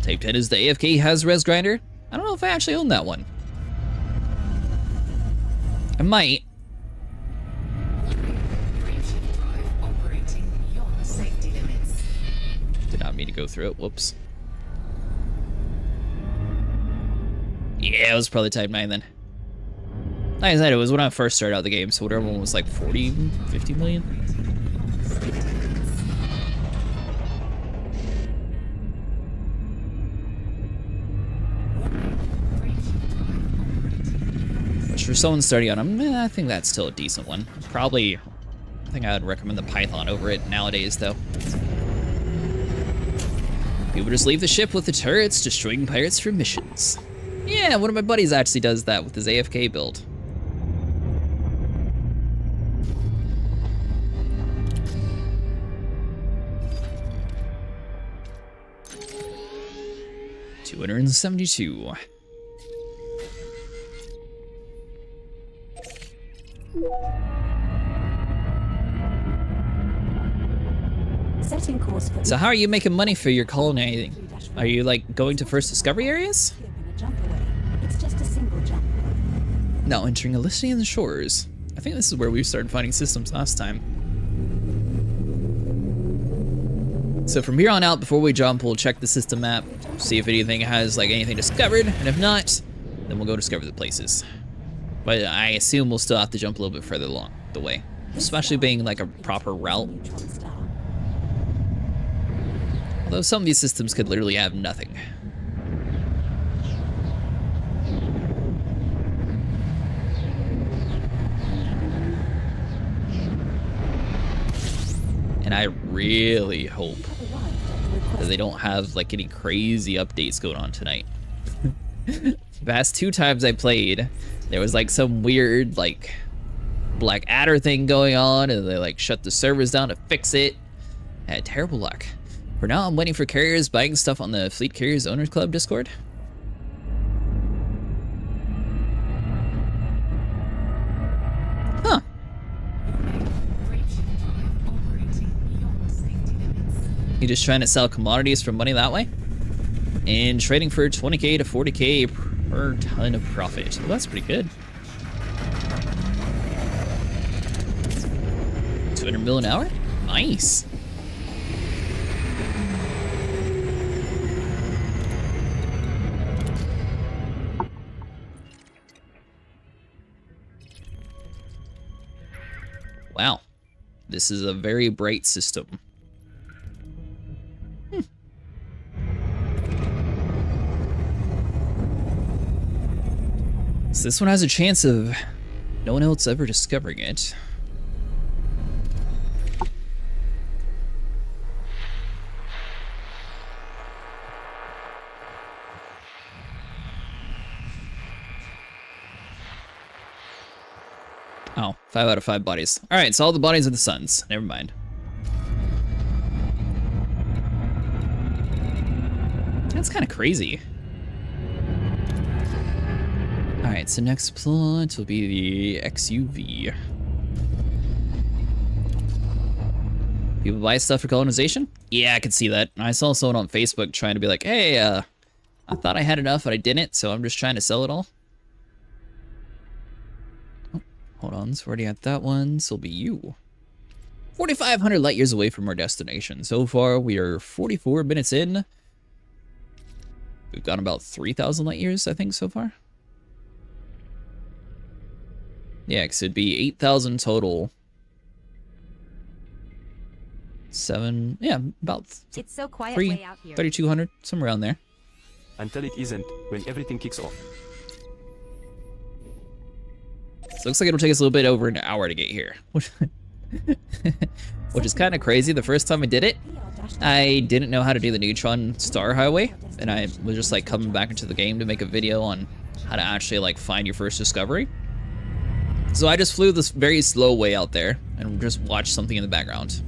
Type 10 is the AFK Has-Res grinder. I don't know if I actually own that one. I might. Operating beyond safety limits. Did not me to go through it. Whoops. Yeah, it was probably Type 9 then. Like I said, it was when I first started out the game, so whatever one was like 40, 50 million. Which for someone starting out, I think that's still a decent one. Probably, I think I would recommend the Python over it nowadays, though. People just leave the ship with the turrets, destroying pirates for missions. Yeah, one of my buddies actually does that with his AFK build. $272. Setting course for So how are you making money for your colonizing? Are you like going to first discovery areas? jump away. It's just a single jump. Now entering a listing in the shores. I think this is where we started finding systems last time. So from here on out, before we jump, we'll check the system map, see if anything has like anything discovered, and if not, then we'll go discover the places. But I assume we'll still have to jump a little bit further along the way, especially being like a proper route. Neutron star. Although some of these systems could literally have nothing. And I really hope that they don't have like any crazy updates going on tonight. The past 2 times I played, there was like some weird like Black Adder thing going on, and they like shut the servers down to fix it. I had terrible luck. For now, I'm waiting for carriers buying stuff on the Fleet Carriers Owners Club Discord. Huh. You just trying to sell commodities for money that way? And trading for 20k to 40k per ton of profit. Well, that's pretty good. 200 mil an hour? Nice. Wow. This is a very bright system. So this one has a chance of no one else ever discovering it. Oh, 5 out of 5 bodies. Alright, so all the bodies are the suns. Never mind. That's kind of crazy. Alright, so next plot will be the XUV. People buy stuff for colonization? Yeah, I can see that. I saw someone on Facebook trying to be like, hey, I thought I had enough, but I didn't, so I'm just trying to sell it all. Oh, hold on, so already at that one, so it'll be you. 4,500 light years away from our destination. So far, we are 44 minutes in. We've gone about 3,000 light years, I think, so far. Yeah, because it'd be 8,000 total. 7, yeah, about It's so quiet 3, way out here. 3,200, somewhere around there. Until it isn't, when everything kicks off. So it looks like it'll take us a little bit over an hour to get here. Which is kind of crazy. The first time I did it, I didn't know how to do the Neutron Star Highway, and I was just like coming back into the game to make a video on how to actually like find your first discovery. So I just flew this very slow way out there and just watched something in the background.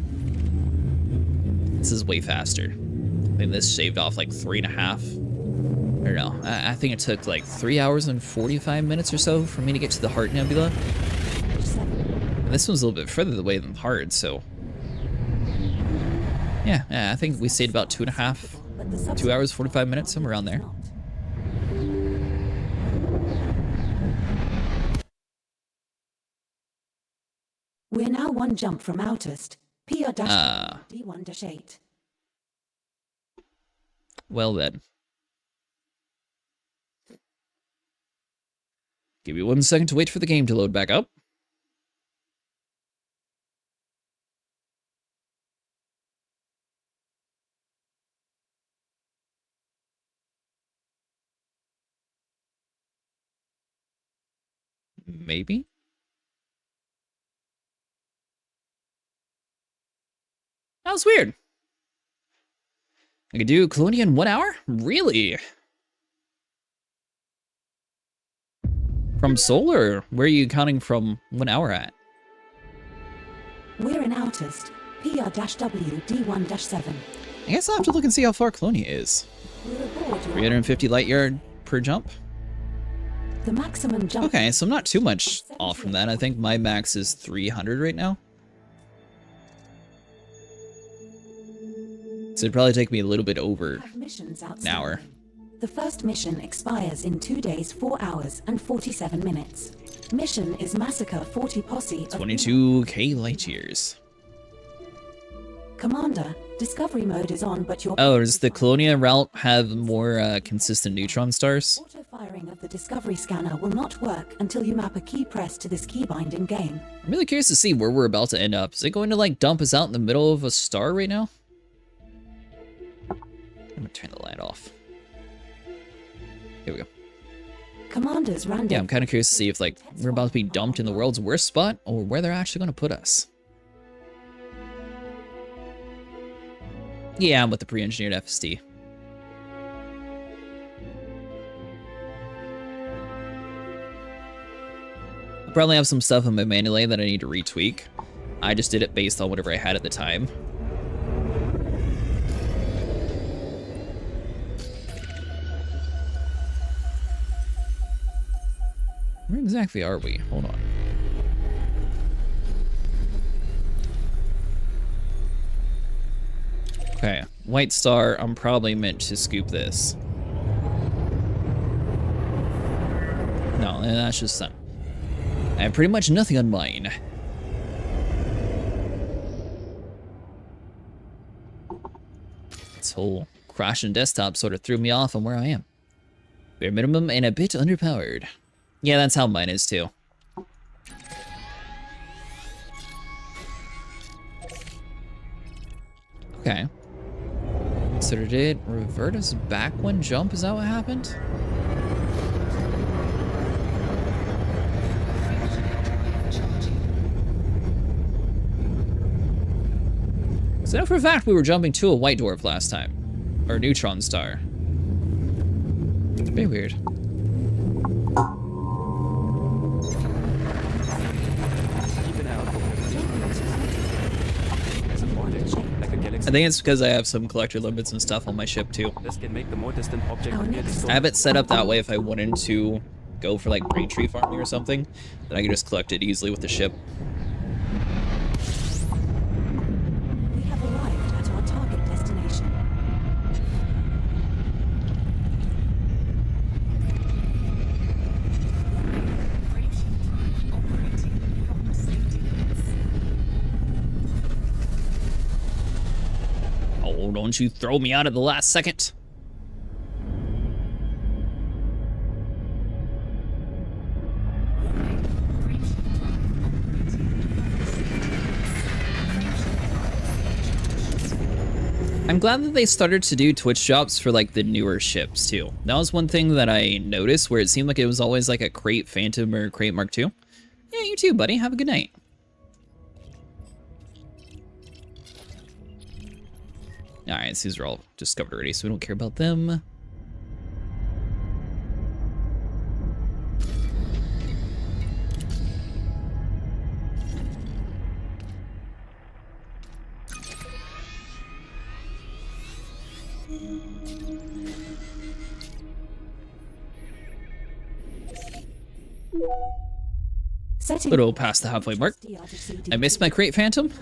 This is way faster. I think this shaved off like 3.5. Or no, I think it took like 3 hours and 45 minutes or so for me to get to the Heart Nebula. And this one's a little bit further away than Heart, so yeah, I think we stayed about 2.5, 2 hours 45 minutes, somewhere around there. We're now 1 jump from outest. PR-D1-8. Well then. Give me 1 second to wait for the game to load back up. Maybe? That was weird. I could do Colonia in 1 hour? Really? From Soul, or where are you counting from 1 hour at? We're in Outest, PR-W D1-7. I guess I'll have to look and see how far Colonia is. We're aboard your 350 light yard per jump? The maximum jump. Okay, so I'm not too much off from that. I think my max is 300 right now. So it'd probably take me a little bit over Missions an hour. The first mission expires in 2 days, 4 hours, and 47 minutes. Mission is Massacre 40 Posse of 22k light years. Commander, Discovery mode is on, but your Oh, does the Colonia route have more consistent neutron stars? auto-firing of the Discovery scanner will not work until you map a key press to this keybind in game. I'm really curious to see where we're about to end up. Is it going to like dump us out in the middle of a star right now? I'm gonna turn the light off. Here we go. Commander's random. Yeah, I'm kind of curious to see if like we're about to be dumped in the world's worst spot or where they're actually going to put us. Yeah, I'm with the pre-engineered FSD. I probably have some stuff in my manual that I need to retweak. I just did it based on whatever I had at the time. Where exactly are we? Hold on. Okay, white star, I'm probably meant to scoop this. No, that's just sun. I have pretty much nothing on mine. This whole crashing desktop sort of threw me off on where I am. Bare minimum and a bit underpowered. Yeah, that's how mine is too. Okay. So did it revert us back one jump? Is that what happened? So now for a fact we were jumping to a white dwarf last time. Or a neutron star. Very weird. I think it's because I have some collector limits and stuff on my ship too. This can make the more distant object appear distorted. I have it set up that way if I wanted to go for like brain tree farming or something, then I can just collect it easily with the ship. We have arrived at our target destination. Operating beyond safety limits. Oh, don't you throw me out at the last second. I'm glad that they started to do Twitch drops for like the newer ships too. That was one thing that I noticed where it seemed like it was always like a Crate Phantom or Crate Mark II. Yeah, you too, buddy. Have a good night. Alright, so these are all discovered already, so we don't care about them. Setting Little past the halfway mark. I missed my Crate Phantom.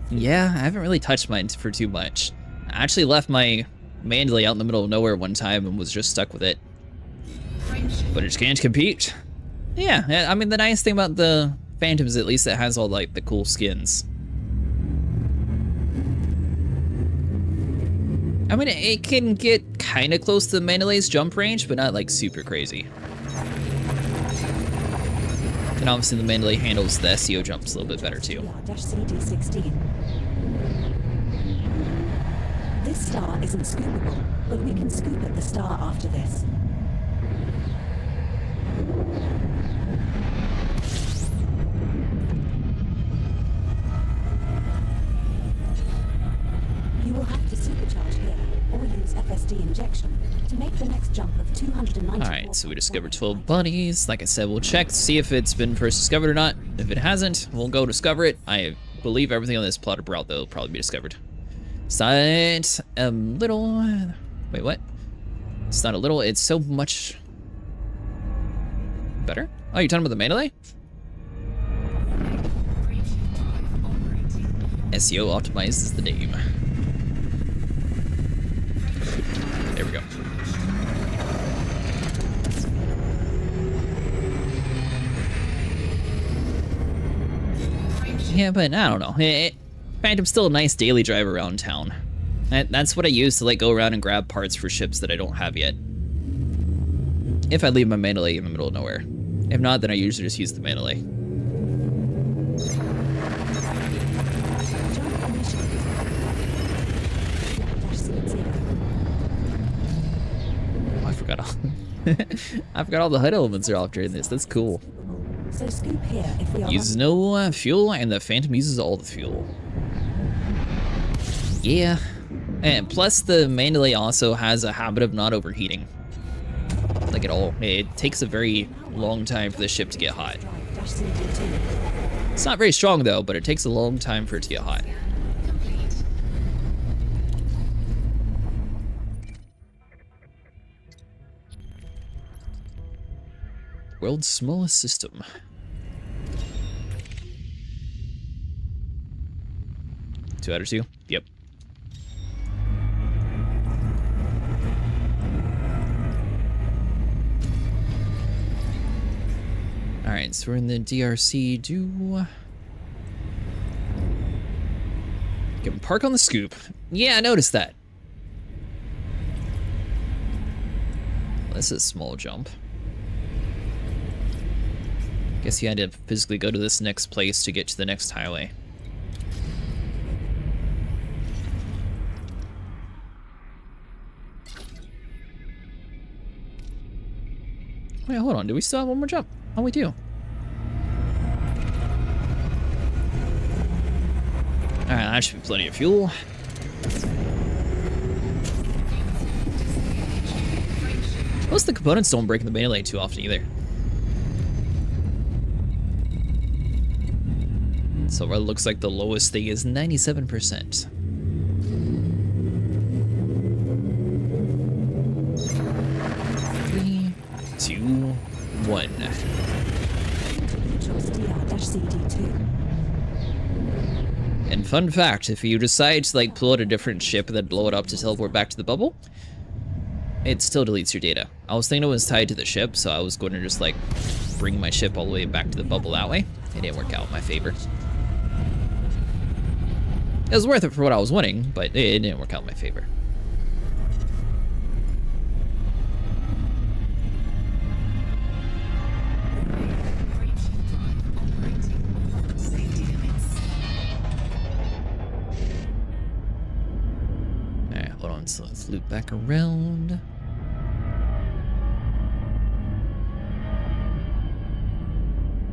Yeah, I haven't really touched mine for too much. I actually left my Mandalay out in the middle of nowhere one time and was just stuck with it. But it just can't compete. Yeah, I mean, the nice thing about the Phantom is at least it has all like the cool skins. I mean, it can get kind of close to the Mandalay's jump range, but not like super crazy. And obviously the Mandalay handles the SEO jumps a little bit better too. CD16. This star isn't scoopable, but we can scoop at the star after this. You will have to supercharge here, or use FSD injection, to make the next jump of 290. Alright, so we discovered 12 bunnies. Like I said, we'll check to see if it's been first discovered or not. If it hasn't, we'll go discover it. I believe everything on this plotted route, though, will probably be discovered. It's not a little... Wait, what? It's not a little, it's so much... better? Oh, you're talking about the Mandalay? SEO optimized is the name. There we go. Yeah, but I don't know. Phantom's still a nice daily drive around town. That's what I use to like go around and grab parts for ships that I don't have yet. If I leave my Mandalay in the middle of nowhere. If not, then I usually just use the Mandalay. Oh, I forgot all. I forgot all the HUD elements are off during this. That's cool. So scoop here if we are Uses no fuel, and the Phantom uses all the fuel. Yeah. And plus, the Mandalay also has a habit of not overheating. Like at all. It takes a very long time for the ship to get hot. It's not very strong though, but it takes a long time for it to get hot. World's smallest system. Two out of two? Yep. Alright, so we're in the DRC. Can park on the scoop. Yeah, I noticed that. This is a small jump. Guess you had to physically go to this next place to get to the next highway. Wait, hold on. Do we still have one more jump? Oh, we do. Alright, that should be plenty of fuel. Most of the components don't break in the Mandalay too often either. So it looks like the lowest thing is 97%. Three, two, one. And fun fact, if you decide to like pull out a different ship and then blow it up to teleport back to the bubble, it still deletes your data. I was thinking it was tied to the ship, so I was going to just like bring my ship all the way back to the bubble that way. It didn't work out in my favor. It was worth it for what I was winning, but it didn't work out in my favor. Alright, hold on, so let's loop back around.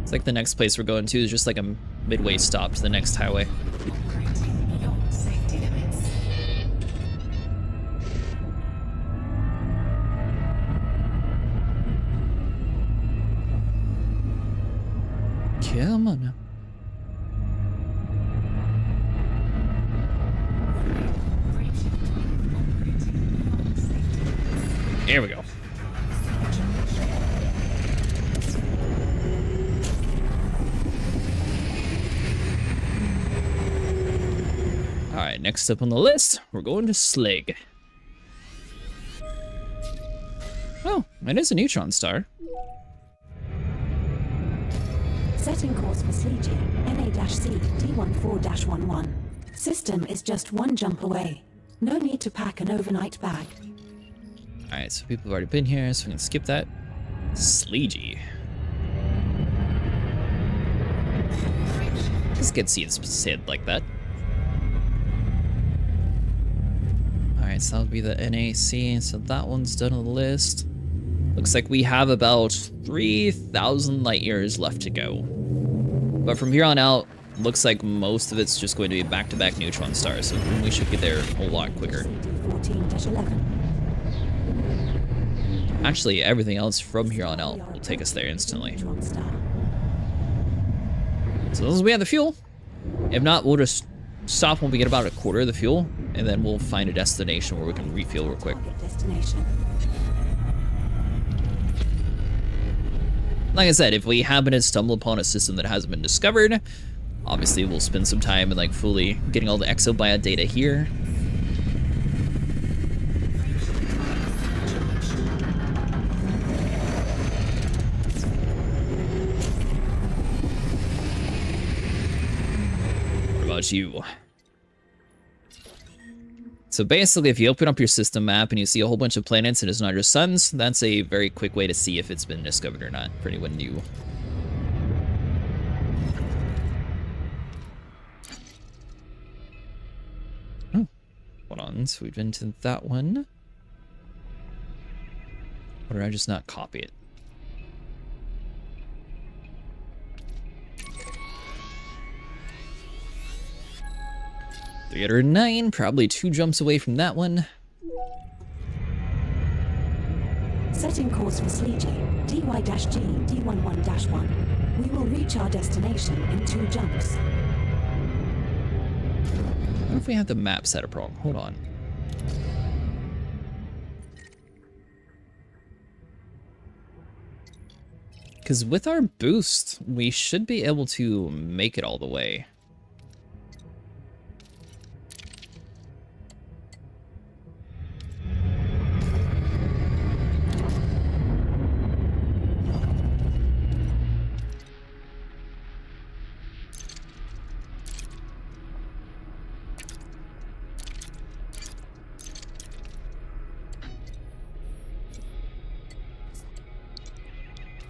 It's like the next place we're going to is just like a midway stop to the next highway. Come on now. Here we go. Alright, next up on the list, we're going to Slig. Oh, it is a neutron star. Setting course for Sleegey, NA-C, D14-11. System is just one jump away. No need to pack an overnight bag. Alright, so people have already been here, so we can skip that. Sleegey. Just get seeds said like that. Alright, so that would be the NAC, so that one's done on the list. Looks like we have about 3,000 light years left to go. But from here on out, looks like most of it's just going to be back-to-back neutron stars, so we should get there a lot quicker. 14-11. Actually, everything else from here on out will take us there instantly. Neutron star. So as long as we have the fuel. If not, we'll just stop when we get about a quarter of the fuel, and then we'll find a destination where we can refuel real quick. Target destination. Like I said, if we happen to stumble upon a system that hasn't been discovered, obviously we'll spend some time in like fully getting all the exobiot data here. What about you? So basically, if you open up your system map and you see a whole bunch of planets and it's not just suns, that's a very quick way to see if it's been discovered or not for anyone new. Oh, hold on, so we've been to that one. Or did I just not copy it? $309, probably 2 jumps away from that one. Setting course for Sleegey, DY-G, D11-1. We will reach our destination in 2 jumps. I wonder if we have the map set up wrong. Hold on. Because with our boost, we should be able to make it all the way.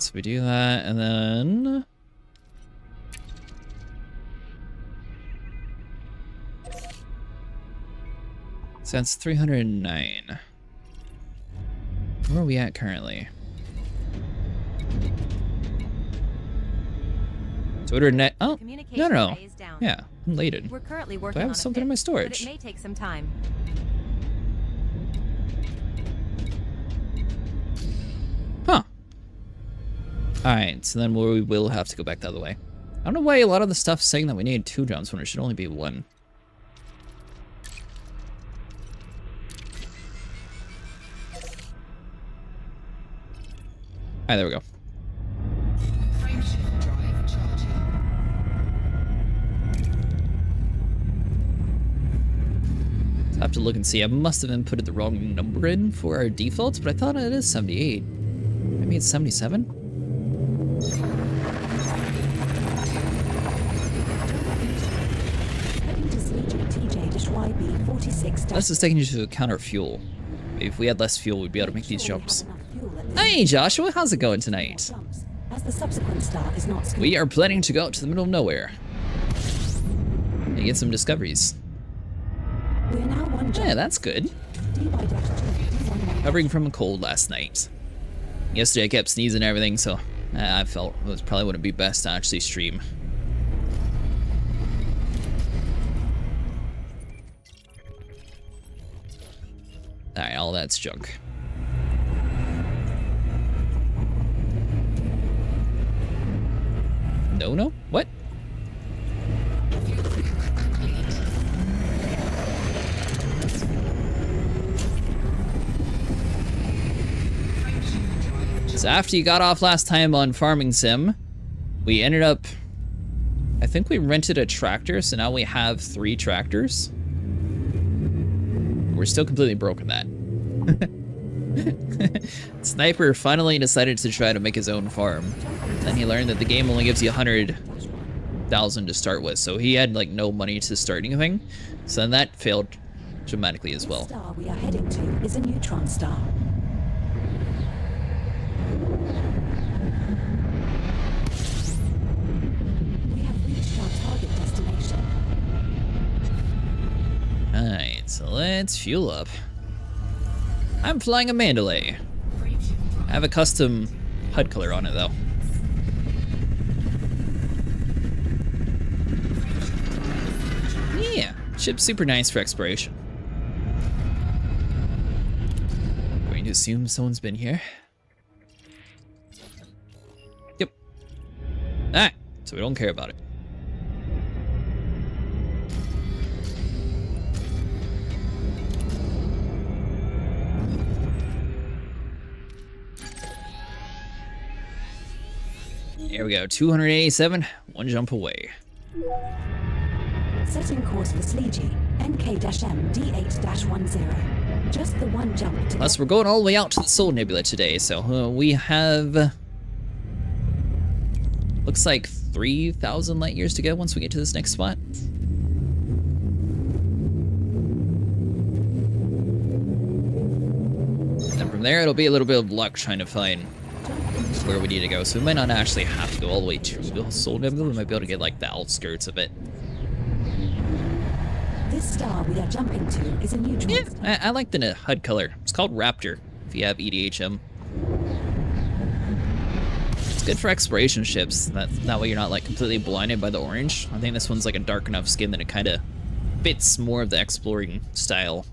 So we do that, and then... So that's 309. Where are we at currently? 209. Oh, Communication no, no. array is down. Yeah, I'm lated. We're currently Do working I on have a something in my fix, but storage? it may take some time. Huh. Alright, so then we will have to go back the other way. I don't know why a lot of the stuff's saying that we need 2 jumps when it should only be 1. Alright, there we go. Frameshift drive charging. So I have to look and see. I must have inputted the wrong number in for our defaults, but I thought it is 78. Maybe it's 77? Heading to Sleegey, TJ-YB 46. This is taking into account our fuel. If we had less fuel, we'd be able to make these jumps. Hey Joshua, how's it going tonight? As the subsequent star is not We are planning to go out to the middle of nowhere and get some discoveries. We're now 1 jump. Yeah, that's good. DY-G, D11. Recovering from a cold last night. Yesterday I kept sneezing and everything, so I felt it probably wouldn't be best to actually stream. Alright, all that's junk. No? What? So after you got off last time on Farming Sim, we ended up... I think we rented a tractor, so now we have 3 tractors. We're still completely broken that. Sniper finally decided to try to make his own farm. Then he learned that the game only gives you 100,000 to start with, so he had like no money to start anything. So then that failed dramatically as The well. star we are heading to is a neutron star. We have reached our target destination. Alright, so let's fuel up. I'm flying a Mandalay. I have a custom HUD color on it though. Yeah, ship's super nice for exploration. Going to assume someone's been here. Yep. Alright, so we don't care about it. There we go, 287, one jump away. Setting course for Sleegey, NK-M D8-10. Just the one jump to Plus, we're going all the way out to the Soul Nebula today, so we have... looks like 3,000 light years to go once we get to this next spot. And from there, it'll be a little bit of luck trying to find where we need to go, so we might not actually have to go all the way to the Soul Nebula. We might be able to get like the outskirts of it. This star we are jumping to is a neutron Yeah, star. I like the HUD color. It's called Raptor, if you have EDHM. It's good for exploration ships. That way you're not like completely blinded by the orange. I think this one's like a dark enough skin that it kind of fits more of the exploring style.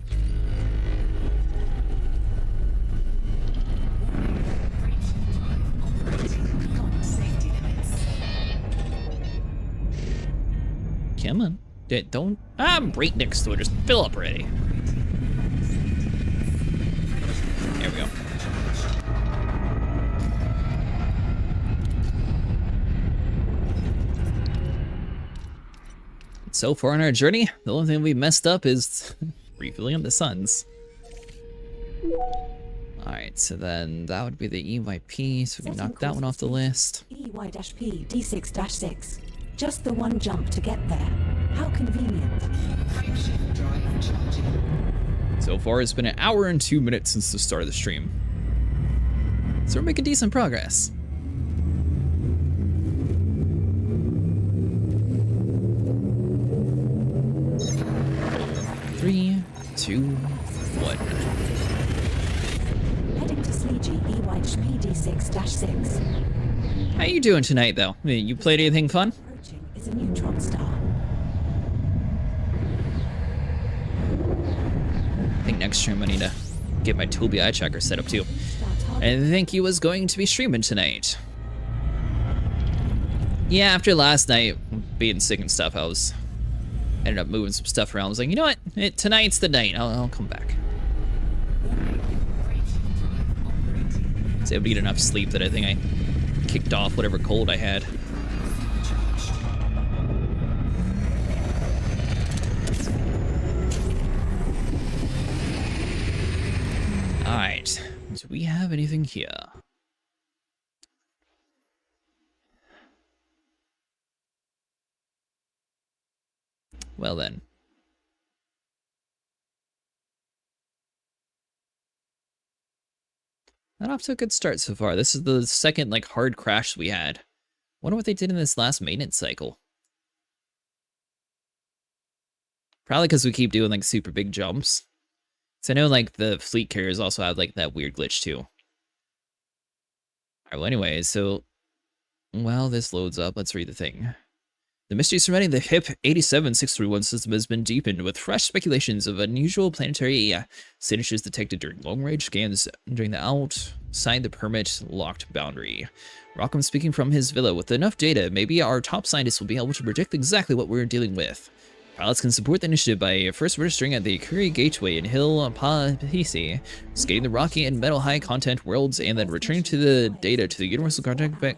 Safety limits. Come on. Don't... I'm right next to it. Just fill up already. There we go. So far on our journey, the only thing we messed up is refilling up the suns. Alright, so then that would be the EYP, so we can knock that one off the list. EY-P D6-6. Just the one jump to get there. How convenient. Frameshift drive charging. So far, it's been an hour and 2 minutes since the start of the stream. So we're making decent progress. Three, two, one. Heading to Sleegey, EY-P D6-6. How you doing tonight, though? You played anything fun? Approaching is a neutron star. I think next stream I need to get my Toolby eye tracker set up too. Star target. I didn't think he was going to be streaming tonight. Yeah, after last night, being sick and stuff, ended up moving some stuff around. I was like, you know what? Tonight's the night. I'll come back. I was able to get enough sleep that I think I kicked off whatever cold I had. Alright, do we have anything here? Well then. Not off to a good start so far. This is the second like hard crash we had. Wonder what they did in this last maintenance cycle. Probably because we keep doing like super big jumps. So I know like the fleet carriers also have like that weird glitch too. Alright, well anyway, so while this loads up, let's read the thing. The mystery surrounding the HIP 87631 system has been deepened with fresh speculations of unusual planetary signatures detected during long-range scans during the outside the permit locked boundary. Rockham speaking from his villa. With enough data, maybe our top scientists will be able to predict exactly what we're dealing with. Pilots can support the initiative by first registering at the Curie Gateway in Hill PC, scanning the rocky and metal high content worlds, and then returning to the data to the Universal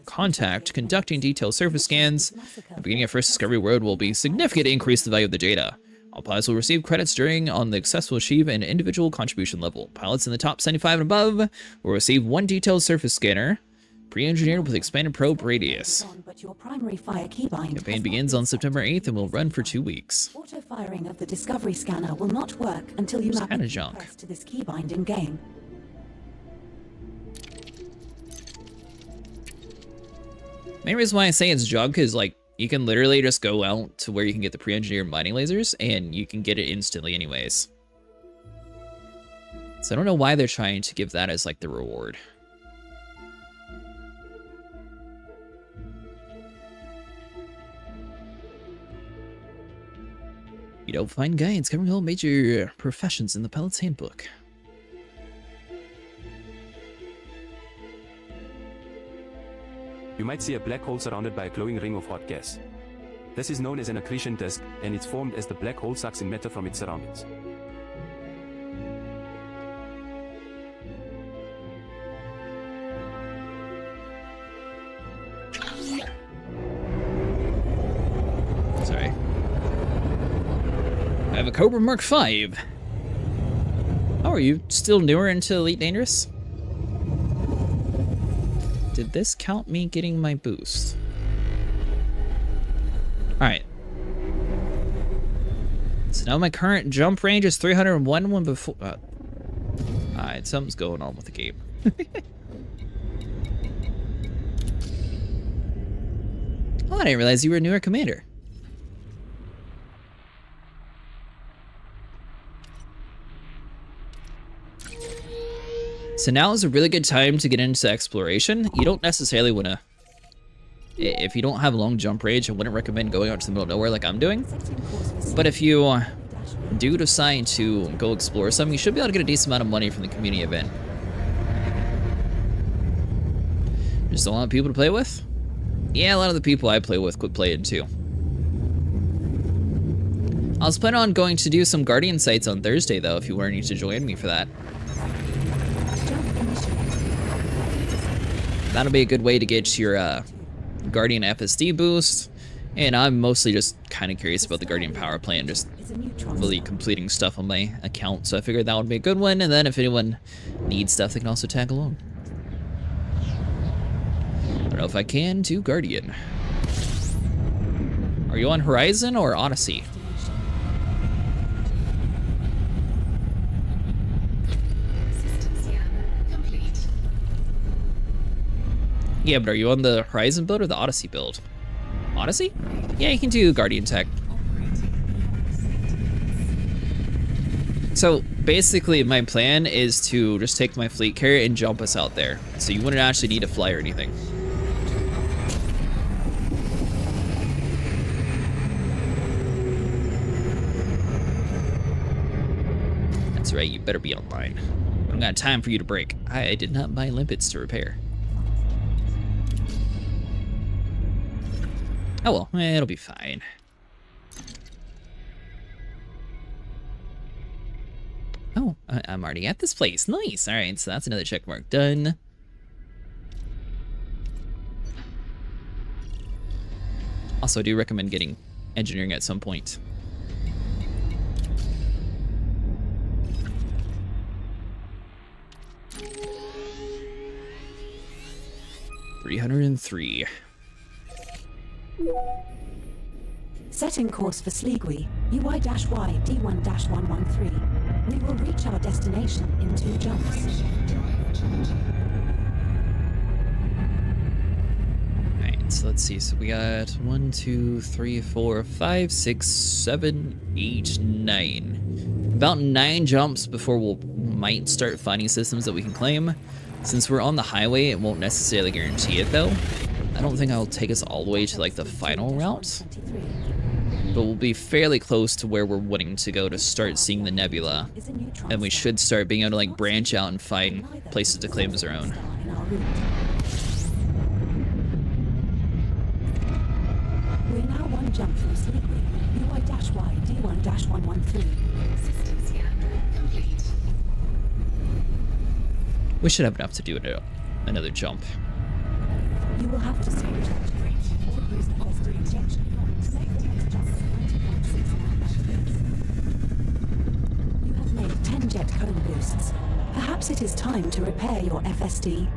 Contact, conducting detailed surface scans. The beginning of first discovery world will be significantly increase the value of the data. All pilots will receive credits on the successful achieve an individual contribution level. Pilots in the top 75 and above will receive one detailed surface scanner Pre-engineered with expanded probe radius. But your primary fire keybind Campaign begins on September 8th and will run for 2 weeks. Auto firing of the Discovery scanner will not work until you map kinda the junk. press to this keybind in game. Main reason why I say it's junk is like you can literally just go out to where you can get the pre-engineered mining lasers and you can get it instantly anyways. So I don't know why they're trying to give that as like the reward. You don't find guides covering all major professions in the Pilot's Handbook. You might see a black hole surrounded by a glowing ring of hot gas. This is known as an accretion disk, and it's formed as the black hole sucks in matter from its surroundings. Sorry. I have a Cobra Mark V. Oh, are you still newer into Elite Dangerous? Did this count me getting my boost? Alright. So now my current jump range is 301 when before... Alright, something's going on with the game. Oh, I didn't realize you were a newer commander. So now is a really good time to get into exploration. You don't necessarily want to... If you don't have a long jump range, I wouldn't recommend going out to the middle of nowhere like I'm doing. But if you do decide to go explore something, you should be able to get a decent amount of money from the community event. Just a lot of people to play with? Yeah, a lot of the people I play with quit playing too. I was planning on going to do some Guardian sites on Thursday though, if you were need to join me for that. That'll be a good way to get your Guardian FSD boost, and I'm mostly just kind of curious about the Guardian power plant, just really completing stuff on my account, so I figured that would be a good one, and then if anyone needs stuff, they can also tag along. I don't know if I can do Guardian. Are you on Horizon or Odyssey? System scan complete. Yeah, but are you on the Horizon build or the Odyssey build? Odyssey? Yeah, you can do Guardian tech. So basically my plan is to just take my fleet carrier and jump us out there. So you wouldn't actually need to fly or anything. That's right, you better be online. I don't got time for you to break. I did not buy limpets to repair. Oh well, it'll be fine. Oh, I'm already at this place. Nice. All right, so that's another check mark done. Also, I do recommend getting engineering at some point. $303. Setting course for Sleegui, UI-Y D1-113. We will reach our destination in 2 jumps. Alright, so let's see. So we got 1, 2, 3, 4, 5, 6, 7, 8, 9. About 9 jumps before we might start finding systems that we can claim. Since we're on the highway, it won't necessarily guarantee it though. I don't think it'll take us all the way to like the final route. But we'll be fairly close to where we're wanting to go to start seeing the nebula. And we should start being able to like branch out and find places to claim as our own. We're now 1 jump from Sleegui, UI-Y D1-113. System scan complete. We should have enough to do another jump. You will have to switch to boost the cost of injection. To make the next jump 90.69. You have made 10 jet cone boosts. Perhaps it is time to repair your FSD.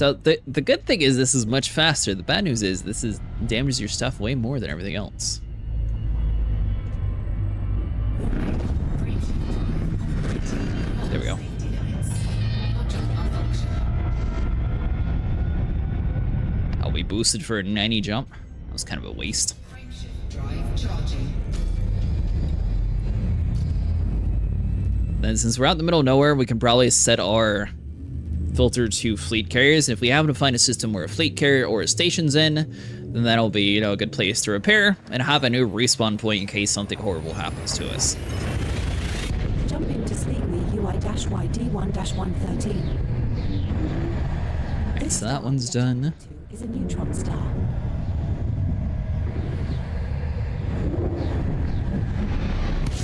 So the good thing is this is much faster. The bad news is this is damages your stuff way more than everything else. There we go. Oh, we boosted for a 90 jump. That was kind of a waste. Then since we're out in the middle of nowhere, we can probably set our filter to fleet carriers. And if we happen to find a system where a fleet carrier or a station's in, then that'll be, you know, a good place to repair and have a new respawn point in case something horrible happens to us. Jump into Sleegly UI-YD1-113. Alright, so that one's done. Is a neutron star.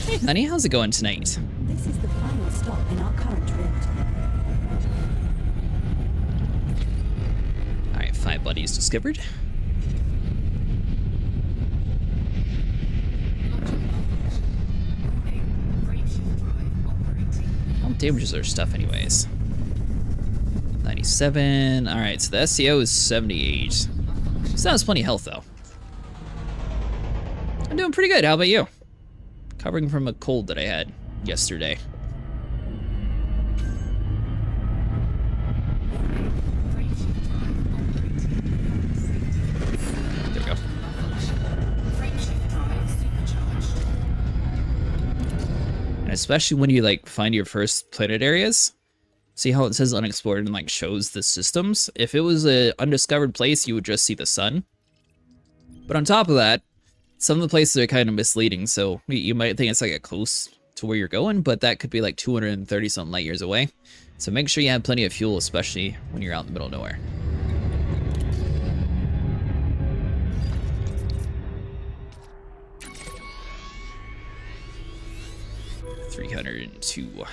Hey honey, how's it going tonight? This is the final stop in our current route. Alright, 5 buddies discovered. How damages our stuff anyways? 97. Alright, so the SCO is 78. Still has plenty of health though. I'm doing pretty good, how about you? Recovering from a cold that I had yesterday. There we go. And especially when you like find your first planet areas, see how it says unexplored and like shows the systems? If it was an undiscovered place, you would just see the sun. But on top of that, some of the places are kind of misleading, so you might think it's like a close to where you're going, but that could be like 230 something light years away. So make sure you have plenty of fuel, especially when you're out in the middle of nowhere. $302.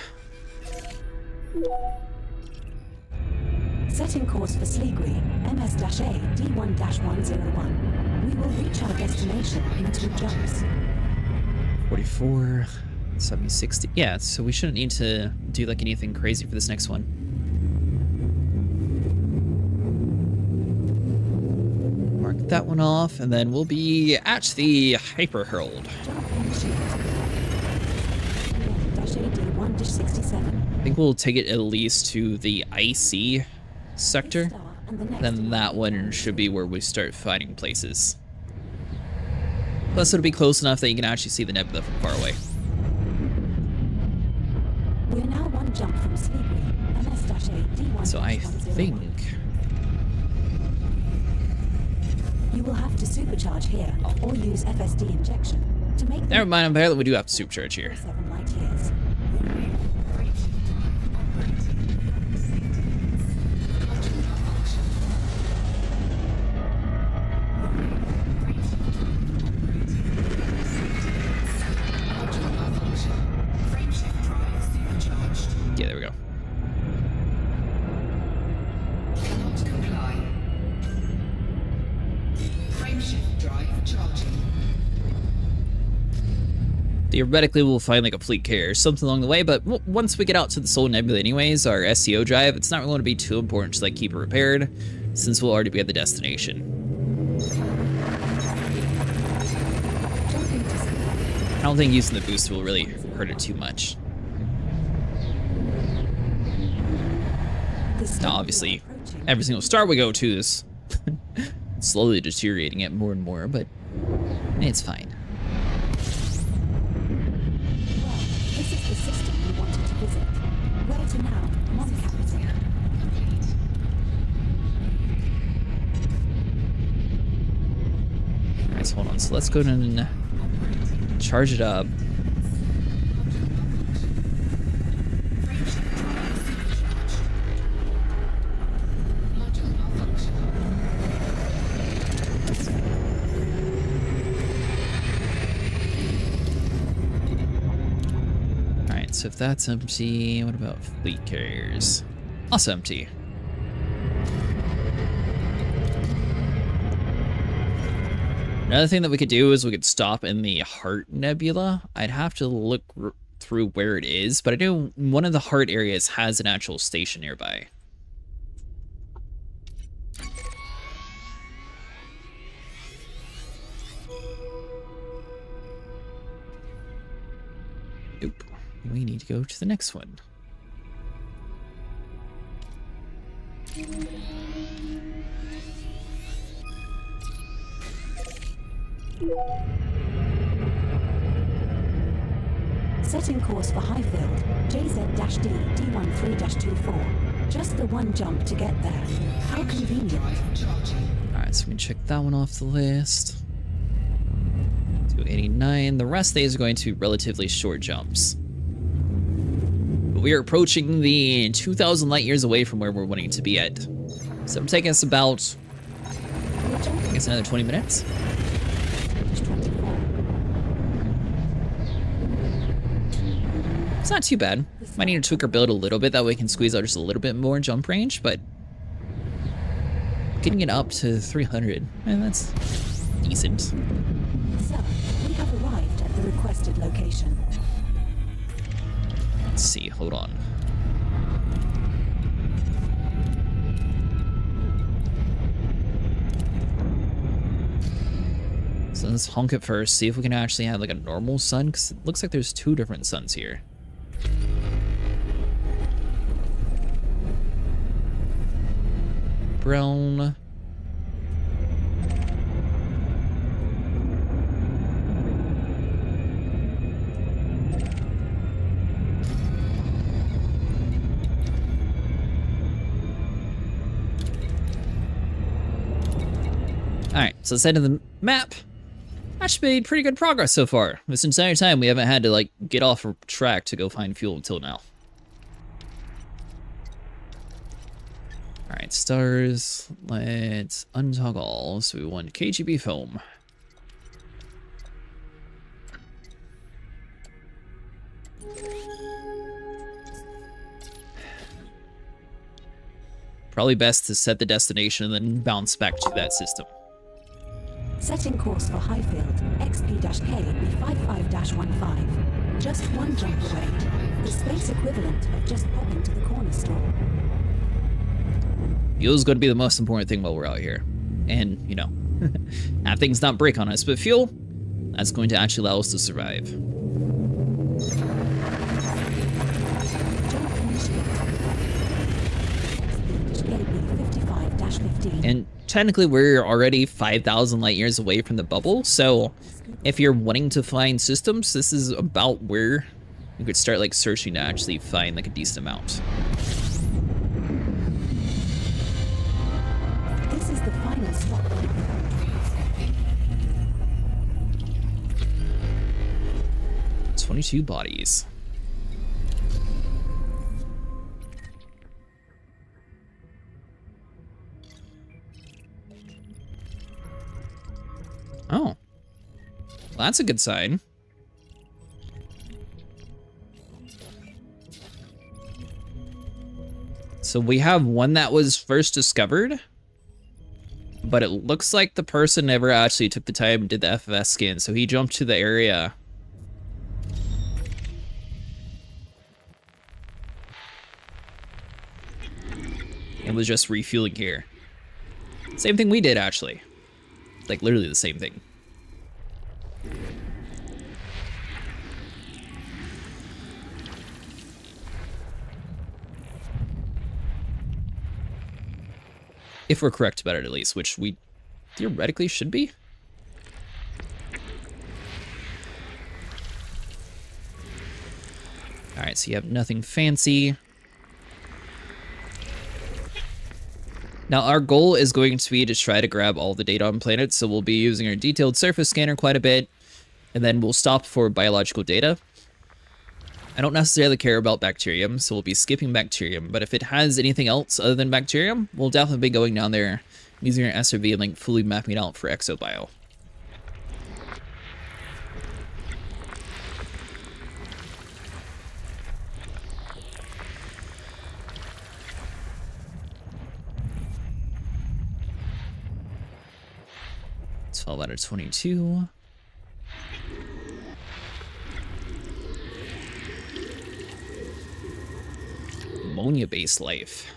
Setting course for Sleegly, MS-A D1-101. We will reach our destination in 2 jumps. 44, 70, 60. Yeah, so we shouldn't need to do like anything crazy for this next one. Mark that one off, and then we'll be at the Hyper Hurled. D1-67. I think we'll take it at least to the IC sector. Then that one should be where we start finding places. Plus it'll be close enough that you can actually see the nebula from far away. We're now 1 jump from Sleegly, MS-A D1-101. So I think... You will have to supercharge here, or use FSD injection to make Never mind, apparently we do have to supercharge here. 7 light years. Yeah, there we go. Cannot comply. Frameshift drive charging. Theoretically, we'll find like a fleet carrier or something along the way, but once we get out to the Soul Nebula anyways, our SCO drive, it's not really going to be too important to like keep it repaired, since we'll already be at the destination. I don't think using the boost will really hurt it too much. Now, obviously, every single star we go to is slowly deteriorating it more and more, but it's fine. Well, this is the system we wanted to visit. Where to now? Non-capital. Alright, so hold on. So let's go and charge it up. So if that's empty, what about fleet carriers? Also empty. Another thing that we could do is we could stop in the Heart Nebula. I'd have to look through where it is, but I know one of the Heart areas has an actual station nearby. Nope. We need to go to the next one. Setting course for Highfield, JZ-D D13-24. Just the one jump to get there. How convenient. Alright, so we can check that one off the list. 289. The rest of these are going to be relatively short jumps. But we are approaching the 2,000 light years away from where we're wanting to be at. So it'll take us about, I guess, another 20 minutes. It's not too bad. Might need to tweak our build a little bit, that way we can squeeze out just a little bit more jump range, but getting it up to 300, man, that's decent. Sir, we have arrived at the requested location. Let's see, hold on. So let's honk it first, see if we can actually have like a normal sun, because it looks like there's two different suns here. Brown. Alright, so let's head to the map. That should be pretty good progress so far. This entire time we haven't had to like get off track to go find fuel until now. Alright, stars. Let's untoggle all. So we want KGB film. Probably best to set the destination and then bounce back to that system. Setting course for Highfield, XP-K B55-15. Just one jump away. The space equivalent of just popping to the corner store. Fuel's going to be the most important thing while we're out here. And, you know, have things not break on us, but fuel, that's going to actually allow us to survive. And technically we're already 5,000 light years away from the bubble, so if you're wanting to find systems, this is about where you could start like searching to actually find like a decent amount. This is the final stop. 22 bodies. Oh. Well, that's a good sign. So we have one that was first discovered, but it looks like the person never actually took the time and did the FFS scan, so he jumped to the area. And was just refueling here. Same thing we did, actually. Like, literally the same thing. If we're correct about it, at least, which we theoretically should be. Alright, so you have nothing fancy. Now, our goal is going to be to try to grab all the data on planets, so we'll be using our detailed surface scanner quite a bit, and then we'll stop for biological data. I don't necessarily care about bacterium, so we'll be skipping bacterium, but if it has anything else other than bacterium, we'll definitely be going down there, using our SRV and like fully mapping it out for exobio. All out of 22. Ammonia-based life.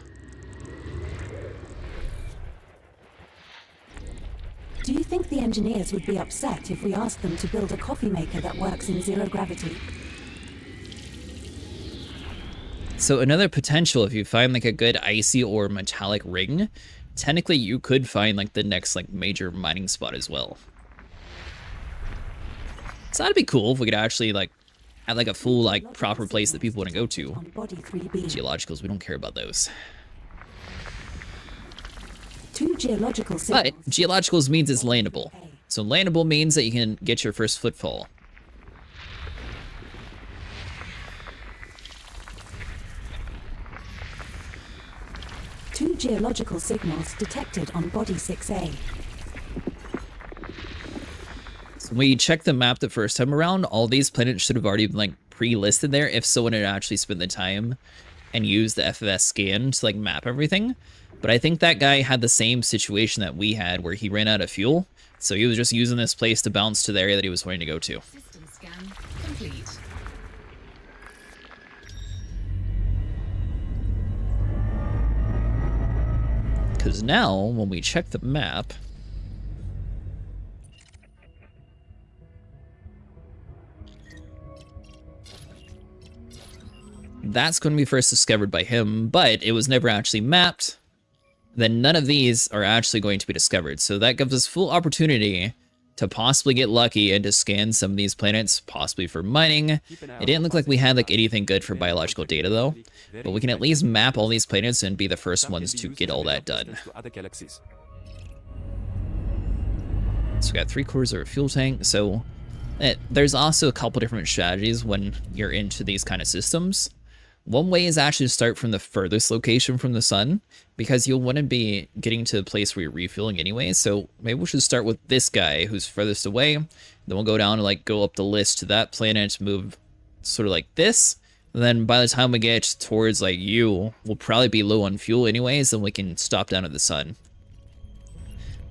Do you think the engineers would be upset if we asked them to build a coffee maker that works in zero gravity? So another potential, if you find like a good icy or metallic ring, technically you could find like the next like major mining spot as well. So that'd be cool if we could actually like have like a full like proper place that people want to go to. On body 3B. Geologicals, we don't care about those. 2 geological But signals. geologicals means it's landable. So landable means that you can get your first footfall. Two geological signals detected on body 6A. So when you check the map the first time around, all these planets should have already been like pre-listed there if someone had actually spent the time and used the FFS scan to like map everything. But I think that guy had the same situation that we had where he ran out of fuel. So he was just using this place to bounce to the area that he was wanting to go to. System scan complete. Because now, when we check the map, that's going to be first discovered by him, but it was never actually mapped. Then none of these are actually going to be discovered. So that gives us full opportunity to possibly get lucky and to scan some of these planets, possibly for mining. It didn't look like we had like anything good for biological data though, but we can at least map all these planets and be the first ones to get all that done. So we got 3/4 of a fuel tank. So there's also a couple different strategies when you're into these kind of systems. One way is actually to start from the furthest location from the sun, because you'll want to be getting to a place where you're refueling anyway. So maybe we should start with this guy who's furthest away. Then we'll go down and like go up the list to that planet, move sort of like this. And then by the time we get towards like you, we'll probably be low on fuel anyways, and we can stop down at the sun.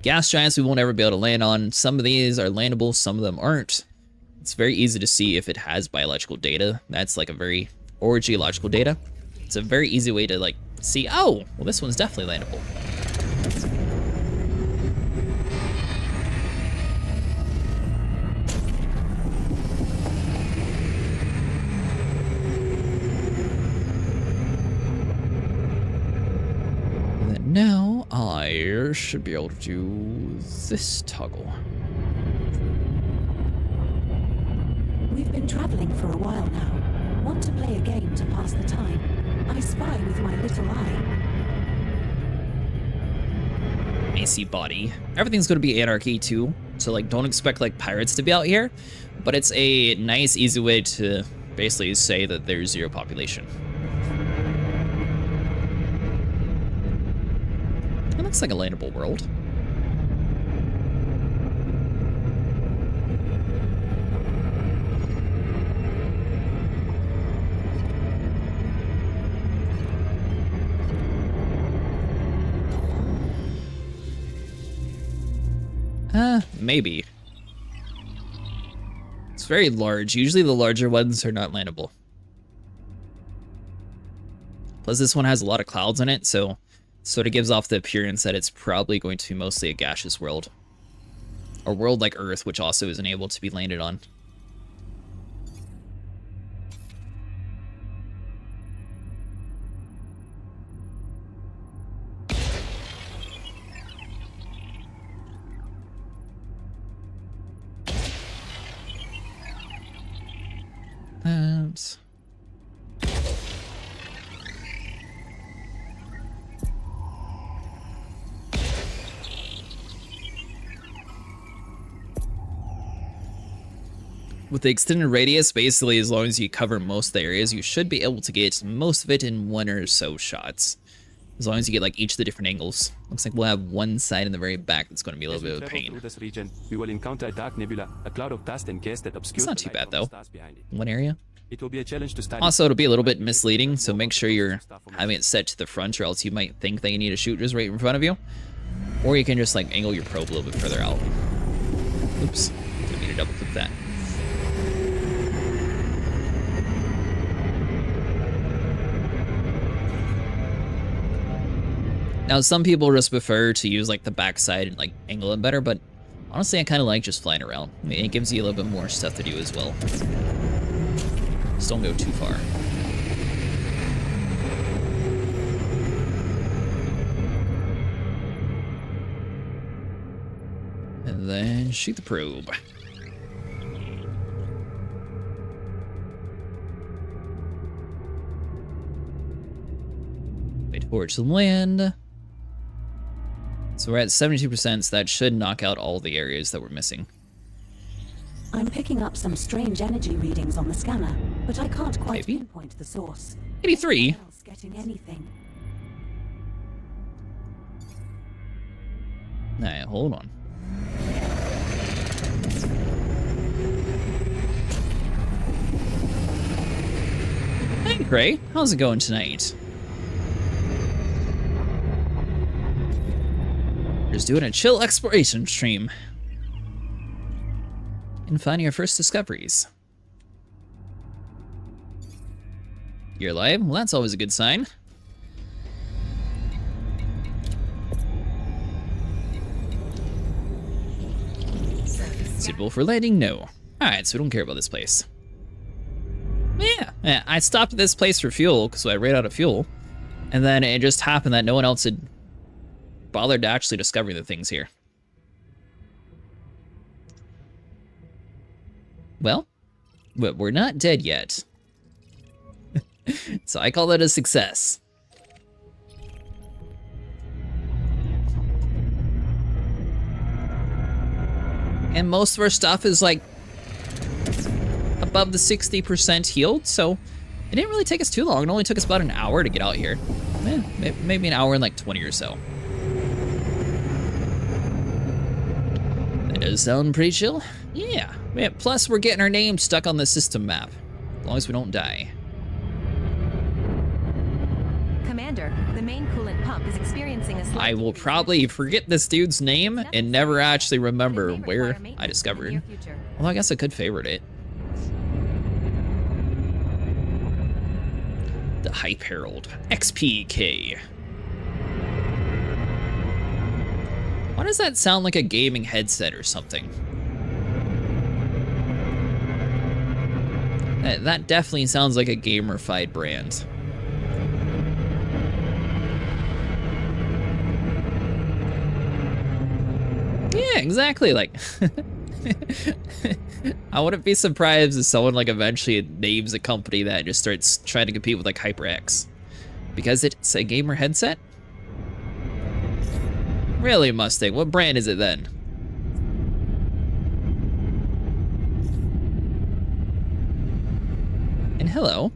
Gas giants we won't ever be able to land on. Some of these are landable, some of them aren't. It's very easy to see if it has biological data. That's like a very... or geological data. It's a very easy way to like see, oh, well this one's definitely landable. And then now I should be able to do this toggle. We've been traveling for a while now. Want to play a game to pass the time? I spy with my little eye. AC body. Everything's going to be anarchy too, so like don't expect like pirates to be out here, but it's a nice easy way to basically say that there's zero population. It looks like a landable world. Maybe. It's very large. Usually the larger ones are not landable. Plus this one has a lot of clouds in it, so sort of gives off the appearance that it's probably going to be mostly a gaseous world. A world like Earth, which also isn't able to be landed on. With the extended radius, basically as long as you cover most of the areas, you should be able to get most of it in one or so shots. As long as you get like each of the different angles. Looks like we'll have one side in the very back that's going to be a little bit of a pain. Through this region, we will encounter a dark nebula, a cloud of dust and gas that obscures It's not the too light bad from the though. stars behind it. One area. It will be a challenge to study. Also, it'll be a little bit misleading, so make sure you're having it set to the front, or else you might think that you need to shoot just right in front of you. Or you can just like angle your probe a little bit further out. Oops, didn't mean to double click that. Now, some people just prefer to use like the backside and like angle it better, but honestly, I kind of like just flying around. I mean, it gives you a little bit more stuff to do as well. Just don't go too far. then shoot the probe. Wait for it to land. So we're at 72%, so that should knock out all the areas that we're missing. I'm picking up some strange energy readings on the scanner, but I can't quite Maybe. pinpoint the source. 83. No one else getting anything. Alright, hold on. Hey, Gray. How's it going tonight? Just doing a chill exploration stream. And finding your first discoveries. You're alive? Well, that's always a good sign. Suitable for landing? No. Alright, so we don't care about this place. Yeah, I stopped at this place for fuel because I ran out of fuel. And then it just happened that no one else had bothered to actually discover the things here. Well, but we're not dead yet. So I call that a success. And most of our stuff is like above the 60% healed, so it didn't really take us too long. It only took us about an hour to get out here. Maybe an hour and like 20 or so. That does sound pretty chill. Yeah. Plus, we're getting our name stuck on the system map. As long as we don't die. Commander, the main coolant pump is experiencing a slight I will decrease. probably forget this dude's name and never actually remember where I discovered. Well, I guess I could favorite it. The Hype Herald. XPK. Why does that sound like a gaming headset or something? That definitely sounds like a gamer-fied brand. Yeah, exactly. Like, I wouldn't be surprised if someone like eventually names a company that just starts trying to compete with like HyperX because it's a gamer headset. Really, Mustang? What brand is it then? And hello.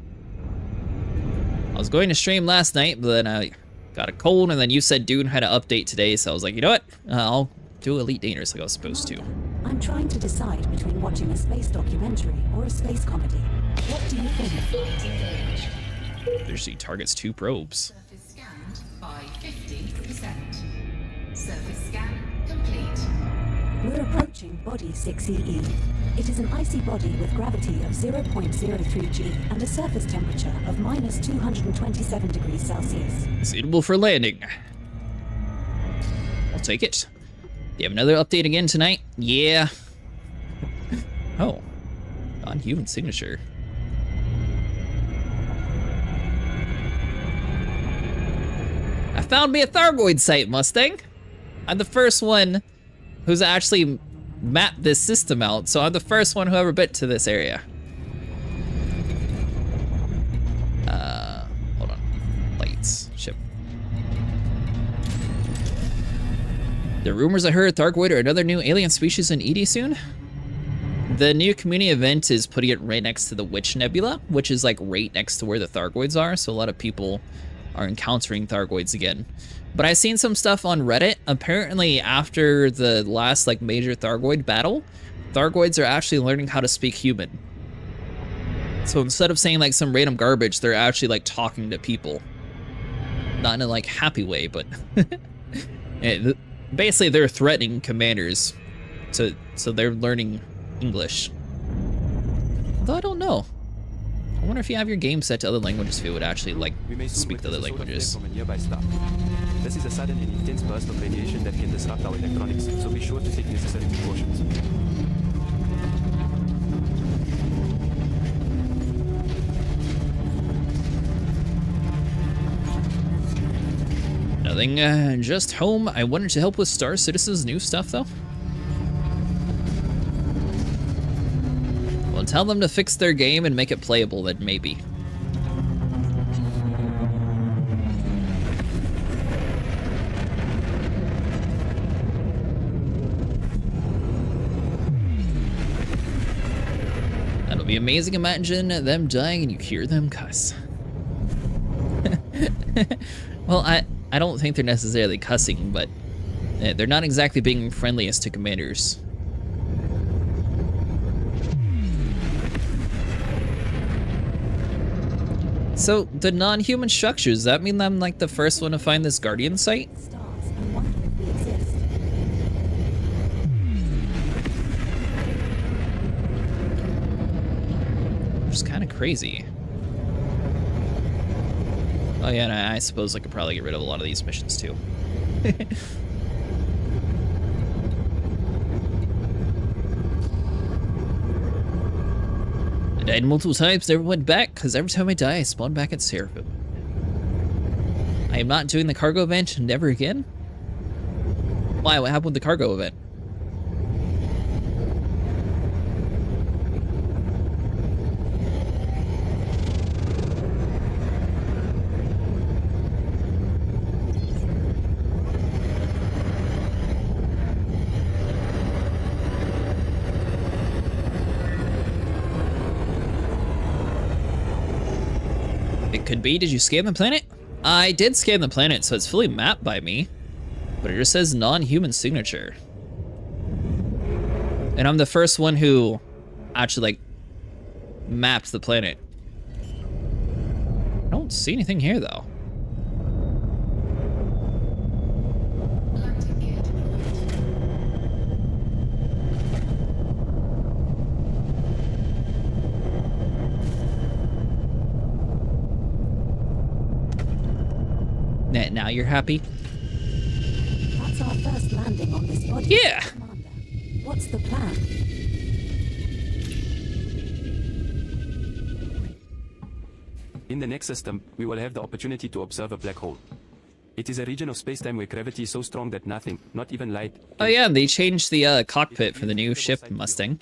I was going to stream last night, but then I got a cold, and then you said Dune had an update today, so I was like, you know what? I'll do Elite Dangerous like I was supposed to. I'm trying to decide between watching a space documentary or a space comedy. What do you think? There's the targets 2 probes. Surface scanned by 50%. Surface scan complete. We're approaching body 6EE. It is an icy body with gravity of 0.03 G and a surface temperature of minus 227 degrees Celsius. Suitable for landing. I'll take it. Do you have another update again tonight? Yeah. Oh. Non-human signature. I found me a Thargoid site, Mustang. I'm the first one who's actually mapped this system out, so I'm the first one who ever been to this area. Hold on. Lights. Ship. The rumors I heard Thargoid are another new alien species in ED soon. The new community event is putting it right next to the Witch Nebula, which is like right next to where the Thargoids are, so a lot of people are encountering Thargoids again. But I've seen some stuff on Reddit. Apparently after the last like major Thargoid battle, Thargoids are actually learning how to speak human. So instead of saying like some random garbage, they're actually like talking to people. Not in a like happy way, but basically they're threatening commanders. So they're learning English. Although I don't know. I wonder if you have your game set to other languages, if it would actually like We may soon speak to other witness a solar flare languages. from a nearby star. This is a sudden and intense burst of radiation that can disrupt our electronics, so be sure to take necessary precautions. Nothing, just home. I wanted to help with Star Citizen's new stuff, though. Tell them to fix their game and make it playable, then maybe. That'll be amazing. Imagine them dying and you hear them cuss. Well, I don't think they're necessarily cussing, but they're not exactly being friendliest to commanders. So, the non-human structures, does that mean I'm like the first one to find this Guardian site? Stars and wonder if we exist. Which is kind of crazy. Oh yeah, and I suppose I could probably get rid of a lot of these missions too. I died multiple times, never went back, because every time I die, I spawn back at Seraphim. I am not doing the cargo event, never again? Why, what happened with the cargo event? It could be. Did you scan the planet? I did scan the planet, so it's fully mapped by me. But it just says non-human signature. And I'm the first one who actually, like, mapped the planet. I don't see anything here, though. Landing gear deployed. Now you're happy? That's our first landing on this body. Yeah. Commander, what's the plan? In the next system, we will have the opportunity to observe a black hole. It is a region of space-time where gravity is so strong that nothing, not even light... Oh yeah, they changed the cockpit for the new ship, Mustang.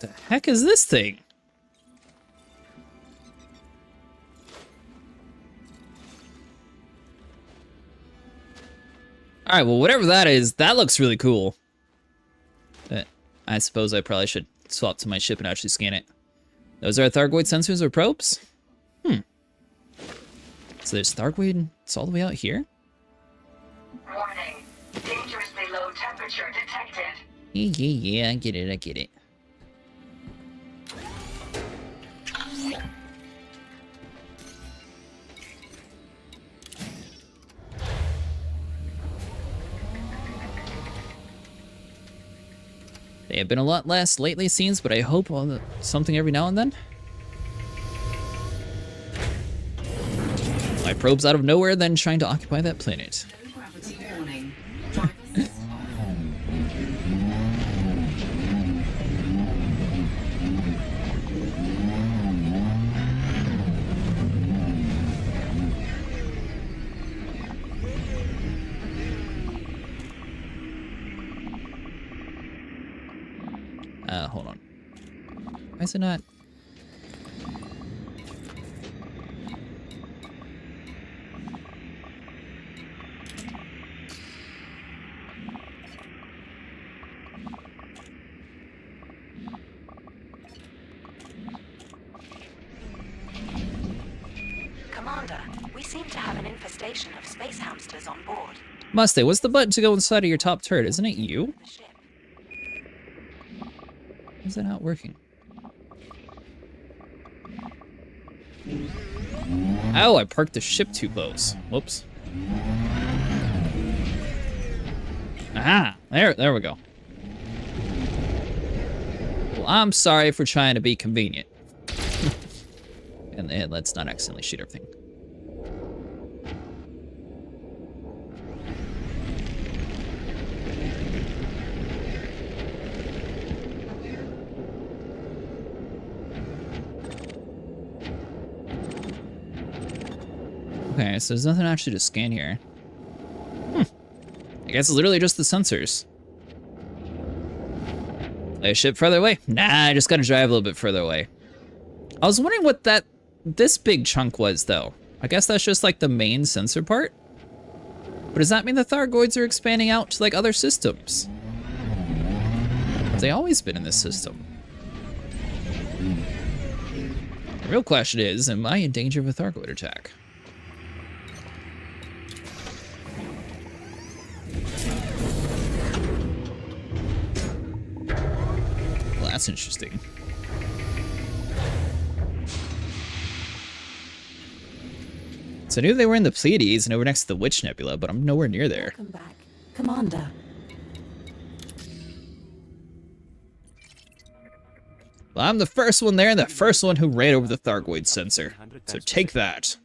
The heck is this thing? Alright, well, whatever that is, that looks really cool. I suppose I probably should swap to my ship and actually scan it. Those are Thargoid sensors or probes? So there's Thargoid, it's all the way out here? Warning. Dangerously low temperature detected. Yeah, I get it. They have been a lot less lately, it seems, but I hope on something every now and then. My probe's out of nowhere, then trying to occupy that planet. No gravity warning. Drivers Hold on. Why is it not? Commander, we seem to have an infestation of space hamsters on board. Mustang, what's the button to go inside of your top turret? Isn't it you? The ship. Why is that not working? Oh, I parked the ship too close. Whoops. Ah, there we go. Well, I'm sorry for trying to be convenient. And let's not accidentally shoot everything. Okay, Okay, so there's nothing actually to scan here. I guess it's literally just the sensors. Play a ship further away? Nah, I just gotta drive a little bit further away. I was wondering what this big chunk was, though. I guess that's just like the main sensor part? But does that mean the Thargoids are expanding out to like other systems? Have they always been in this system? The real question is, am I in danger of a Thargoid attack? Well, that's interesting. So I knew they were in the Pleiades and over next to the Witch Nebula, but I'm nowhere near there. Welcome back, Commander. Well, I'm the first one there and the first one who ran over the Thargoid sensor. So take that.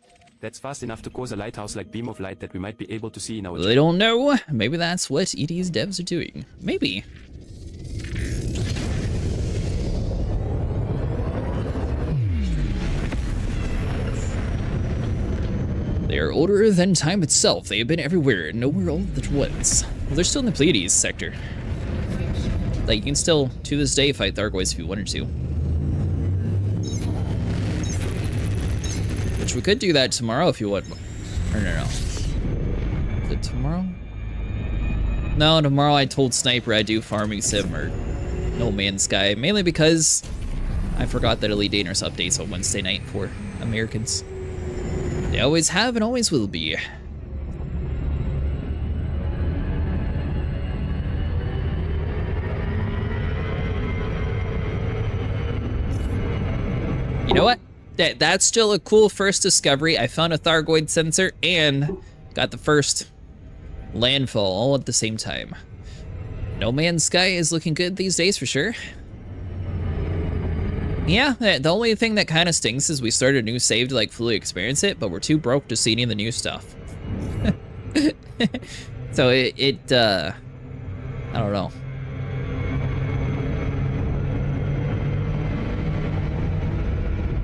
That's fast enough to cause a lighthouse-like beam of light that we might be able to see in our... Well, they don't know. Maybe that's what ED's devs are doing. Maybe. They are older than time itself. They have been everywhere, nowhere all at once. Well, they're still in the Pleiades sector. Like, you can still, to this day, fight Thargoids if you wanted to. Which we could do that tomorrow if you want. Or no. Is it tomorrow? No, tomorrow I told Sniper I'd do Farming Sim or No Man's Sky, mainly because I forgot that Elite Dangerous updates on Wednesday night for Americans. They always have and always will be. You know what? That's still a cool first discovery. I found a Thargoid sensor and got the first landfall all at the same time. No Man's Sky is looking good these days for sure. Yeah, the only thing that kind of stinks is we started a new save to like fully experience it, but we're too broke to see any of the new stuff. So I don't know.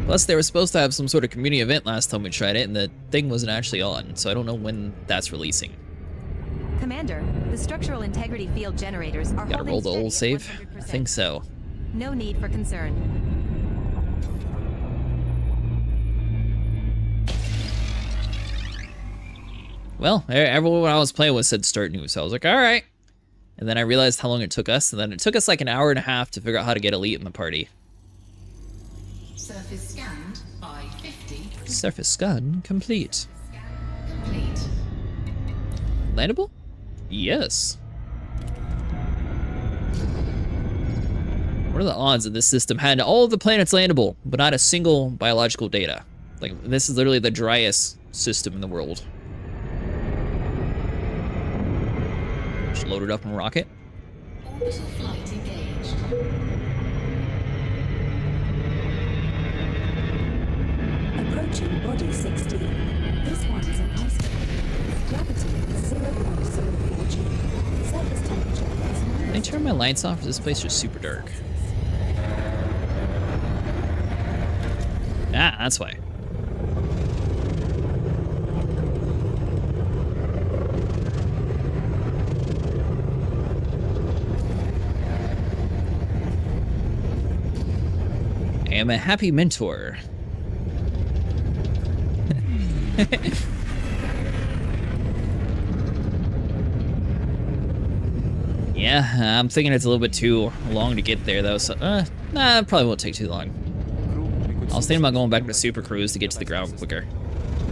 Plus, they were supposed to have some sort of community event last time we tried it, and the thing wasn't actually on, so I don't know when that's releasing. Commander, the structural integrity field generators are Gotta holding roll the steady old at save? 100%. I think so. No need for concern. Well, everyone I was playing with said start new, so I was like, alright. And then I realized how long it took us, and then it took us like an hour and a half to figure out how to get Elite in the party. Surface scanned by 50. Surface scan complete. Scan complete. Landable? Yes. What are the odds that this system had all of the planets landable, but not a single biological data? Like, this is literally the driest system in the world. Just loaded up in a rocket. Orbital flight engaged. Approaching body 16. This one is an ice body. Gravity is 0.04 G. Surface temperature is Can I turn my lights off? This place is super dark. Ah, that's why. I am a happy mentor. Yeah, I'm thinking it's a little bit too long to get there though, so nah, it probably won't take too long. I was thinking about going back to Super Cruise to get to the ground quicker.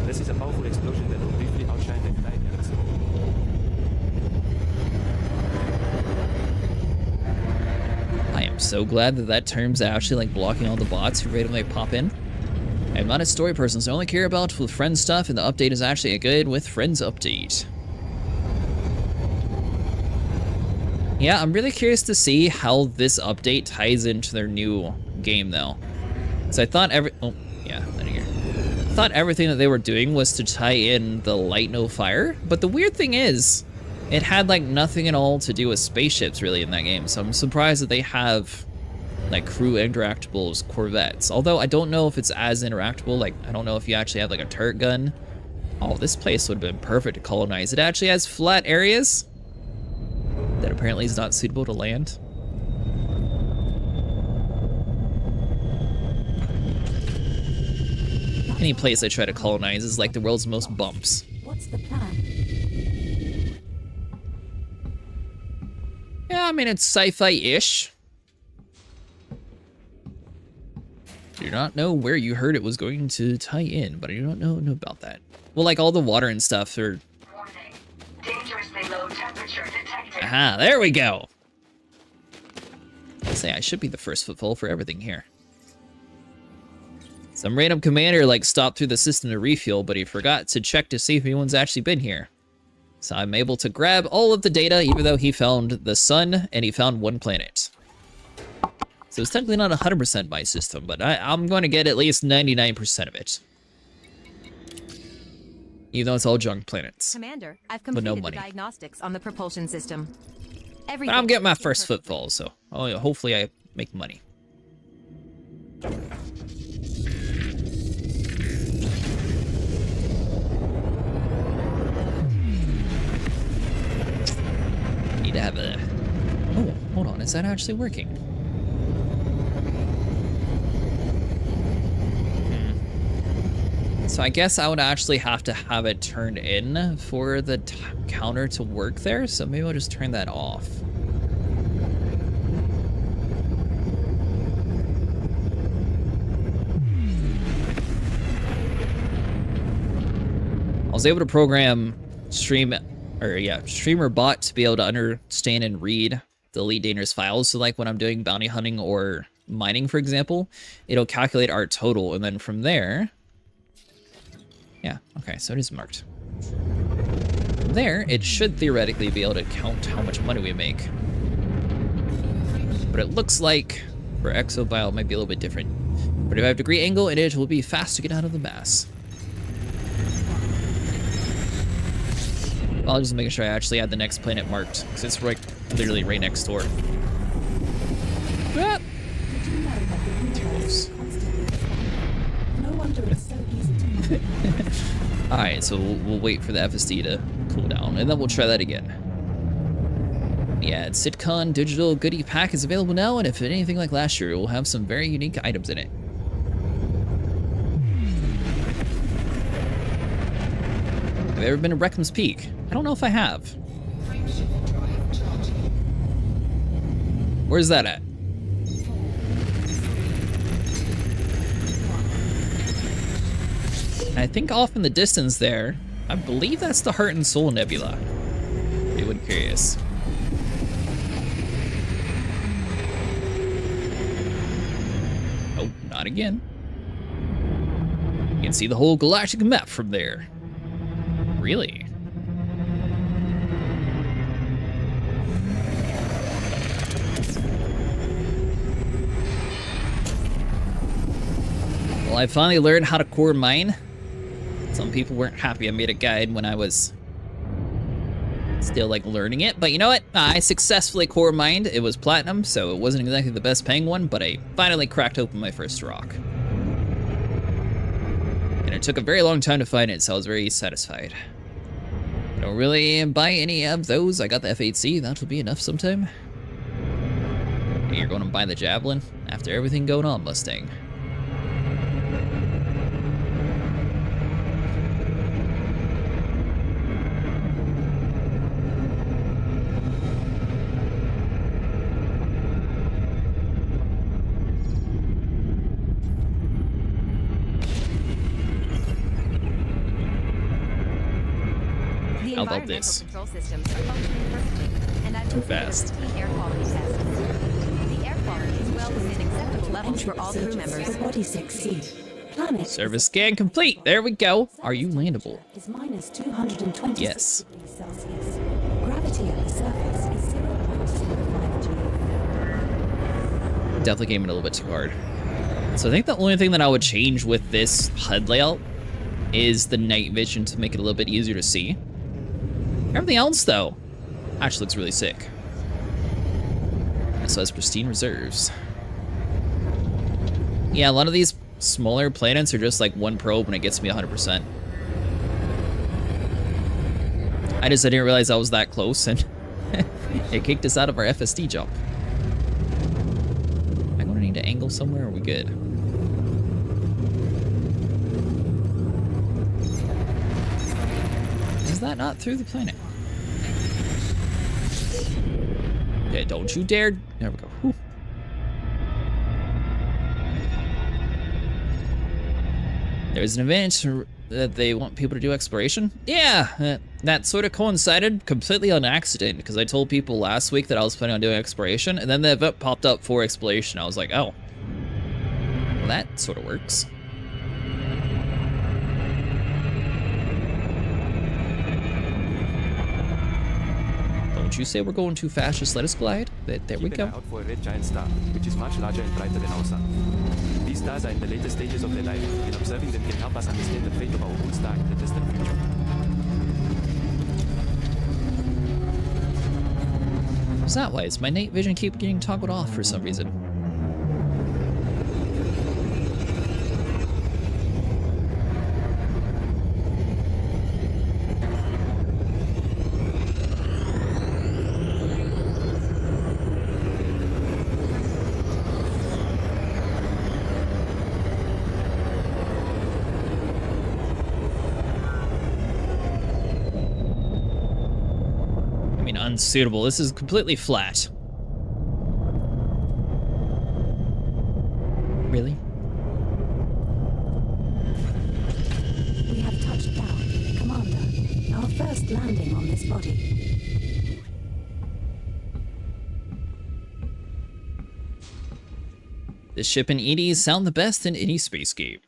This is a powerful explosion that will briefly outshine the entire galaxy. I am so glad that that term's actually like blocking all the bots who randomly pop in. I'm not a story person, so I only care about with friends stuff, and the update is actually a good with friends update. Yeah, I'm really curious to see how this update ties into their new game though. So I thought thought everything that they were doing was to tie in the light no fire, but the weird thing is, it had like nothing at all to do with spaceships really in that game, so I'm surprised that they have like crew interactables corvettes. Although I don't know if it's as interactable, like I don't know if you actually have like a turret gun Oh, this place would have been perfect to colonize. It actually has flat areas that apparently is not suitable to land. Any place I try to colonize is like the world's most bumps. What's the plan? Yeah, I mean, it's sci-fi-ish. Do not know where you heard it was going to tie in, but I do not know about that. Well, like all the water and stuff are... Warning. Dangerously low temperature detected. Aha, there we go. I say I should be the first footfall for everything here. Some random commander like stopped through the system to refuel, but he forgot to check to see if anyone's actually been here. So I'm able to grab all of the data, even though he found the sun and he found one planet. So it's technically not 100% my system, but I'm going to get at least 99% of it. Even though it's all junk planets. Commander, I've But completed no the money. diagnostics on the propulsion system. But Everything I'm getting my is first perfect. footfall, so hopefully I make money. Need to have a... Oh, hold on, is that actually working? So I guess I would actually have to have it turned in for the counter to work there, so maybe I'll just turn that off. I was able to program streamer bot to be able to understand and read the Elite Dangerous files. So like when I'm doing bounty hunting or mining, for example, it'll calculate our total, and then from there... Yeah, okay, so it is marked. From there, it should theoretically be able to count how much money we make. But it looks like for exobio it might be a little bit different. 45-degree angle, and it will be fast to get out of the mass. Well, I'll just make sure I actually had the next planet marked, because it's like literally right next door. Ah! Did you know that the universe is constantly expanding? No wonder it's so easy to find. Alright, so we'll wait for the FSD to cool down, and then we'll try that again. Yeah, Sitcon Digital Goodie Pack is available now, and if anything like last year, it will have some very unique items in it. Have you ever been to Reckham's Peak? I don't know if I have. Where's that at? I think off in the distance there, I believe that's the Heart and Soul Nebula. Anyone curious? Oh, not again. You can see the whole galactic map from there. Really? Well, I finally learned how to core mine. Some people weren't happy I made a guide when I was still like learning it, but you know what? I successfully core mined. It was platinum, so it wasn't exactly the best paying one, but I finally cracked open my first rock. And it took a very long time to find it, so I was very satisfied. I don't really buy any of those. I got the F8C, that will be enough sometime. You're going to buy the Javelin after everything going on, Mustang. The How about environmental this? control systems are functioning perfectly, and I've Too completed fast. the air quality test. The air quality is well within acceptable levels for all crew members. For body 6C. Planet Service scan complete. There we go. Are you landable? is minus 226 Yes. degrees Celsius. Gravity at the surface is 0.05 G. Definitely came in a little bit too hard. So I think the only thing that I would change with this HUD layout is the night vision to make it a little bit easier to see. Everything else, though, actually looks really sick. So has pristine reserves. Yeah, a lot of these smaller planets are just like one probe and it gets me 100%. I didn't realize I was that close, and it kicked us out of our FSD jump. Am I going to need to angle somewhere, or are we good? Is that not through the planet? Okay, don't you dare. There we go. Whew. There's an event that they want people to do exploration. Yeah, that sort of coincided completely on accident because I told people last week that I was planning on doing exploration, and then the event popped up for exploration. I was like, oh, well, that sort of works. Don't you say we're going too fast, just let us glide. But there we Keep go. an eye out for a red giant star, which is much larger and brighter than our sun. These stars are in the later stages of their life, and observing them can help us understand the fate of our own star in the distant future. Is that why? Is my night vision keep getting toggled off for some reason? Unsuitable. This is completely flat. Really? We have touched down, Commander. Our first landing on this body. The ship and EDs sound the best in any space game.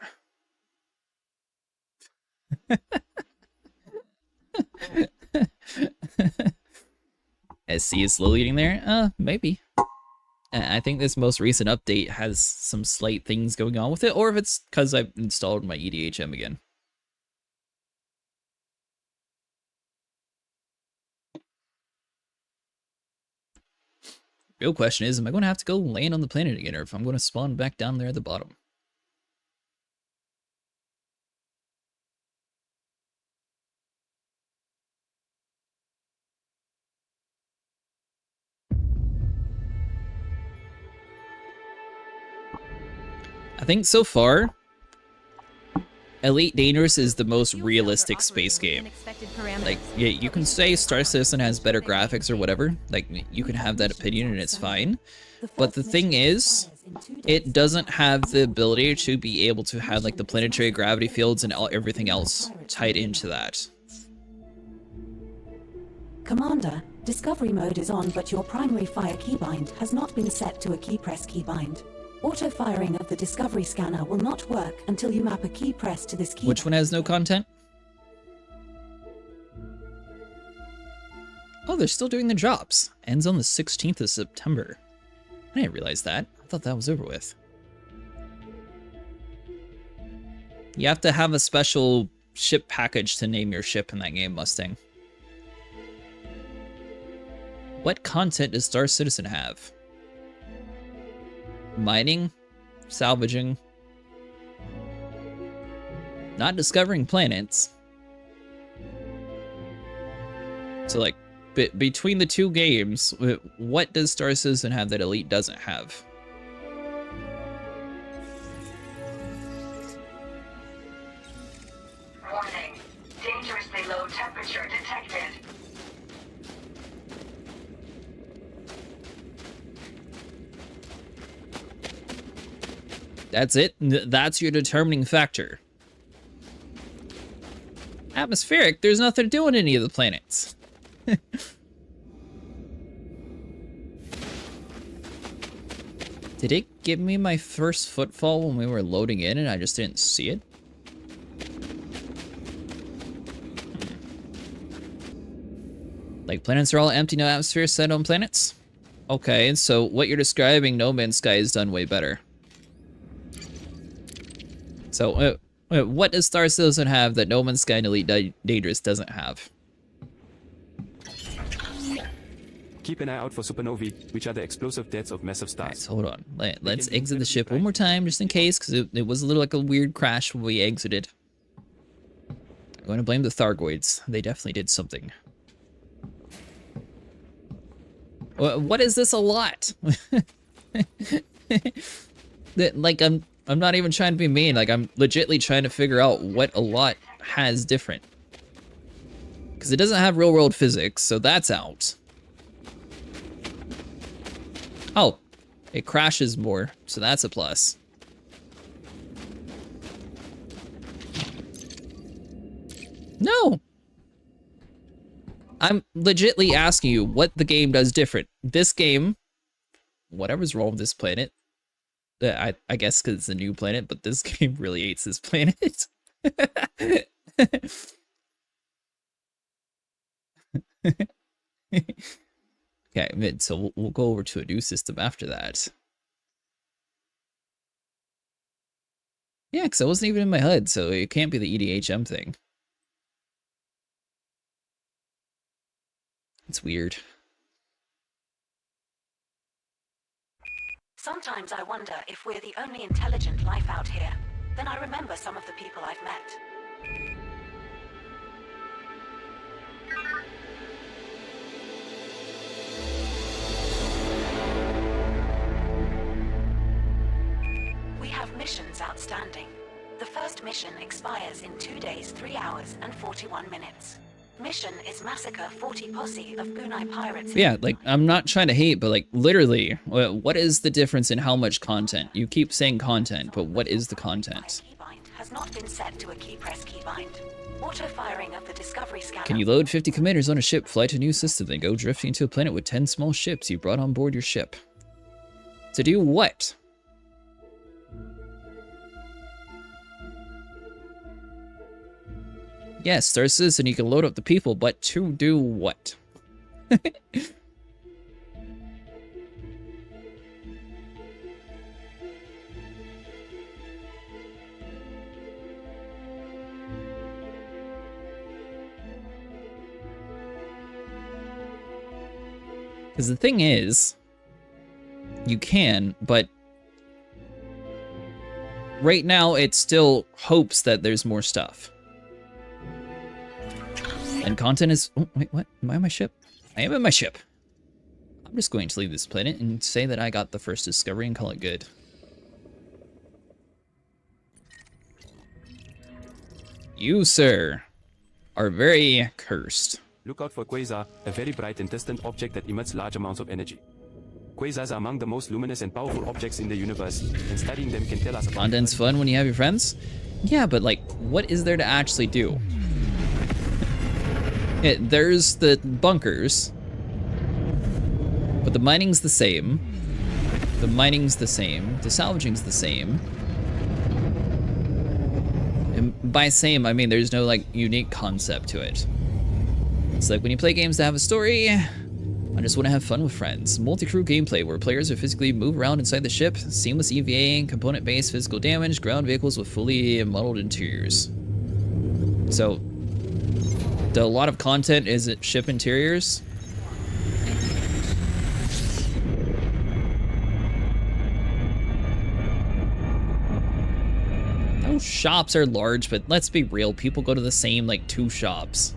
SC is slowly getting there? Maybe. I think this most recent update has some slight things going on with it, or if it's because I've installed my EDHM again. Real question is, am I going to have to go land on the planet again, or if I'm going to spawn back down there at the bottom? I think so far, Elite Dangerous is the most realistic space game. Like, yeah, you can say Star Citizen has better graphics or whatever. Like, you can have that opinion and it's fine. But the thing is, it doesn't have the ability to be able to have, like, the planetary gravity fields and everything else tied into that. Commander, Discovery mode is on, but your primary fire keybind has not been set to a key press keybind. Auto-firing of the Discovery scanner will not work until you map a key press to this key. Which one has no content? Oh, they're still doing the drops. Ends on the 16th of September. I didn't realize that. I thought that was over with. You have to have a special ship package to name your ship in that game, Mustang. What content does Star Citizen have? Mining, salvaging, not discovering planets. So, like, between the two games, what does Star Citizen have that Elite doesn't have? Warning. Dangerously low temperature detected. That's it. That's your determining factor. Atmospheric, there's nothing to do on any of the planets. Did it give me my first footfall when we were loading in and I just didn't see it? Like, planets are all empty, no atmosphere set on planets? Okay, so what you're describing, No Man's Sky has done way better. So, what does Star Citizen have that No Man's Sky and Elite Dangerous doesn't have? Keep an eye out for supernovae, which are the explosive deaths of massive stars. Right, so hold on. Let's exit the ship one more time, just in case, because it was a little like a weird crash when we exited. I'm going to blame the Thargoids. They definitely did something. What is this a lot? Like, I'm not even trying to be mean. Like, I'm legitly trying to figure out what a lot has different. Because it doesn't have real world physics, so that's out. Oh, it crashes more, so that's a plus. No! I'm legitly asking you what the game does different. This game, whatever's wrong with this planet, I guess because it's a new planet, but this game really hates this planet. Okay, so we'll go over to a new system after that. Yeah, because I wasn't even in my HUD, so it can't be the EDHM thing. It's weird. Sometimes I wonder if we're the only intelligent life out here. Then I remember some of the people I've met. We have missions outstanding. The first mission expires in 2 days, 3 hours, and 41 minutes. Mission is massacre 40 posse of Bunai pirates. Yeah, like, I'm not trying to hate, but like, literally, what is the difference in how much content? You keep saying content, but what is the content? Keybind has not been set to a key press keybind. Auto firing of the Discovery scanner. Can you load 50 commanders on a ship, fly to a new system, then go drifting to a planet with 10 small ships you brought on board your ship? To do what? Yes, Star Citizen, you can load up the people, but to do what? Because the thing is, you can, but right now it still hopes that there's more stuff. And content is... Oh, wait, what? Am I on my ship? I am in my ship. I'm just going to leave this planet and say that I got the first discovery and call it good. You, sir, are very cursed. Look out for quasar, a very bright and distant object that emits large amounts of energy. Quasars are among the most luminous and powerful objects in the universe, and studying them can tell us about... Content's fun when you have your friends? Yeah, but like, what is there to actually do? There's the bunkers, but the mining's the same. The mining's the same. The salvaging's the same. And by same, I mean there's no like unique concept to it. It's like when you play games that have a story, I just want to have fun with friends. Multi-crew gameplay where players are physically move around inside the ship, seamless EVA, component-based physical damage, ground vehicles with fully modeled interiors. So, a lot of content is at ship interiors. Those shops are large, but let's be real, people go to the same like 2 shops.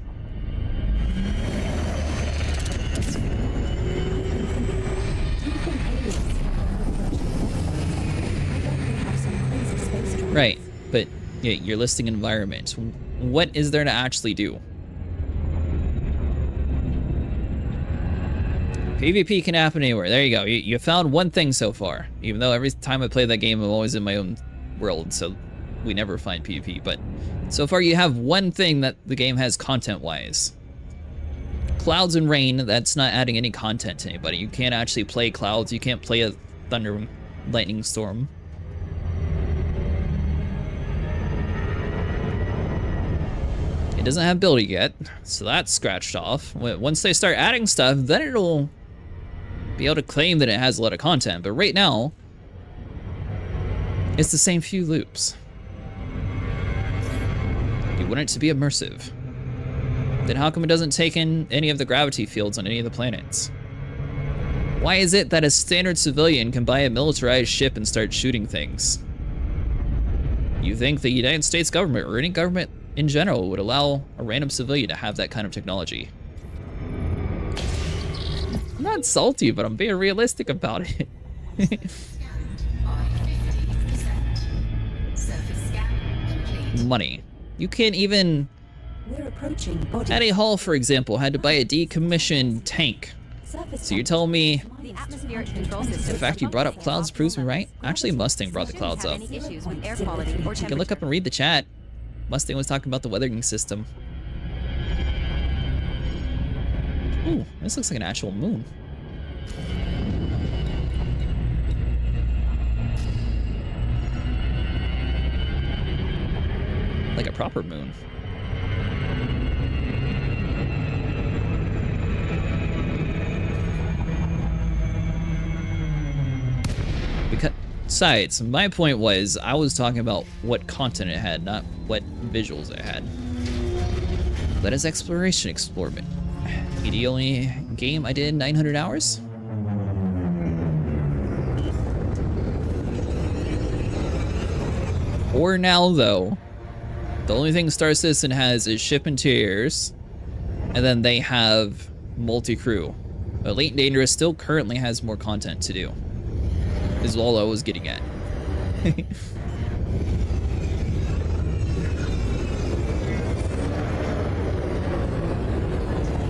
Right, but yeah, you're listing environment. What is there to actually do? PvP can happen anywhere. There you go. You found one thing so far. Even though every time I play that game, I'm always in my own world, so we never find PvP. But so far, you have one thing that the game has content-wise. Clouds and rain, that's not adding any content to anybody. You can't actually play clouds. You can't play a thunder lightning storm. It doesn't have ability yet, so that's scratched off. Once they start adding stuff, then it'll be able to claim that it has a lot of content, but right now, it's the same few loops. You want it to be immersive. Then how come it doesn't take in any of the gravity fields on any of the planets? Why is it that a standard civilian can buy a militarized ship and start shooting things? You think the United States government, or any government in general, would allow a random civilian to have that kind of technology? I'm not salty, but I'm being realistic about it. By 50%. Surface scan complete. Money. You can't even... We're approaching body. Eddie Hall, for example, had to buy a decommissioned tank. Surface So you're telling me The atmospheric control system. the fact you brought up clouds proves me right? Actually, Mustang brought the clouds up. Any issues with air quality or You can look up and read the chat. Mustang was talking about the weathering system. Ooh, this looks like an actual moon. Like a proper moon. Besides, my point was, I was talking about what content it had, not what visuals it had. Let us exploration explorement. The only game I did 900 hours? For now, though, the only thing Star Citizen has is ship interiors, and then they have multi-crew. Elite and Dangerous still currently has more content to do. Is all I was getting at.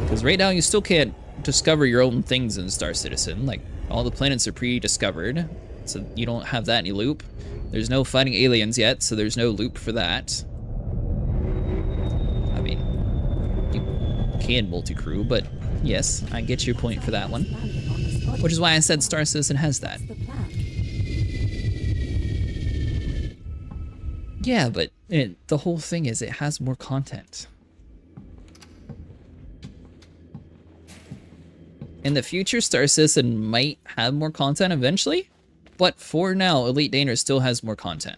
Because right now you still can't discover your own things in Star Citizen. Like, all the planets are pre-discovered, so you don't have that in your loop. There's no fighting aliens yet, so there's no loop for that. I mean, you can multi-crew, but yes, I get your point for that one. Which is why I said Star Citizen has that. The plan. Yeah, but the whole thing is it has more content. In the future, Star Citizen might have more content eventually, but for now, Elite Dangerous still has more content.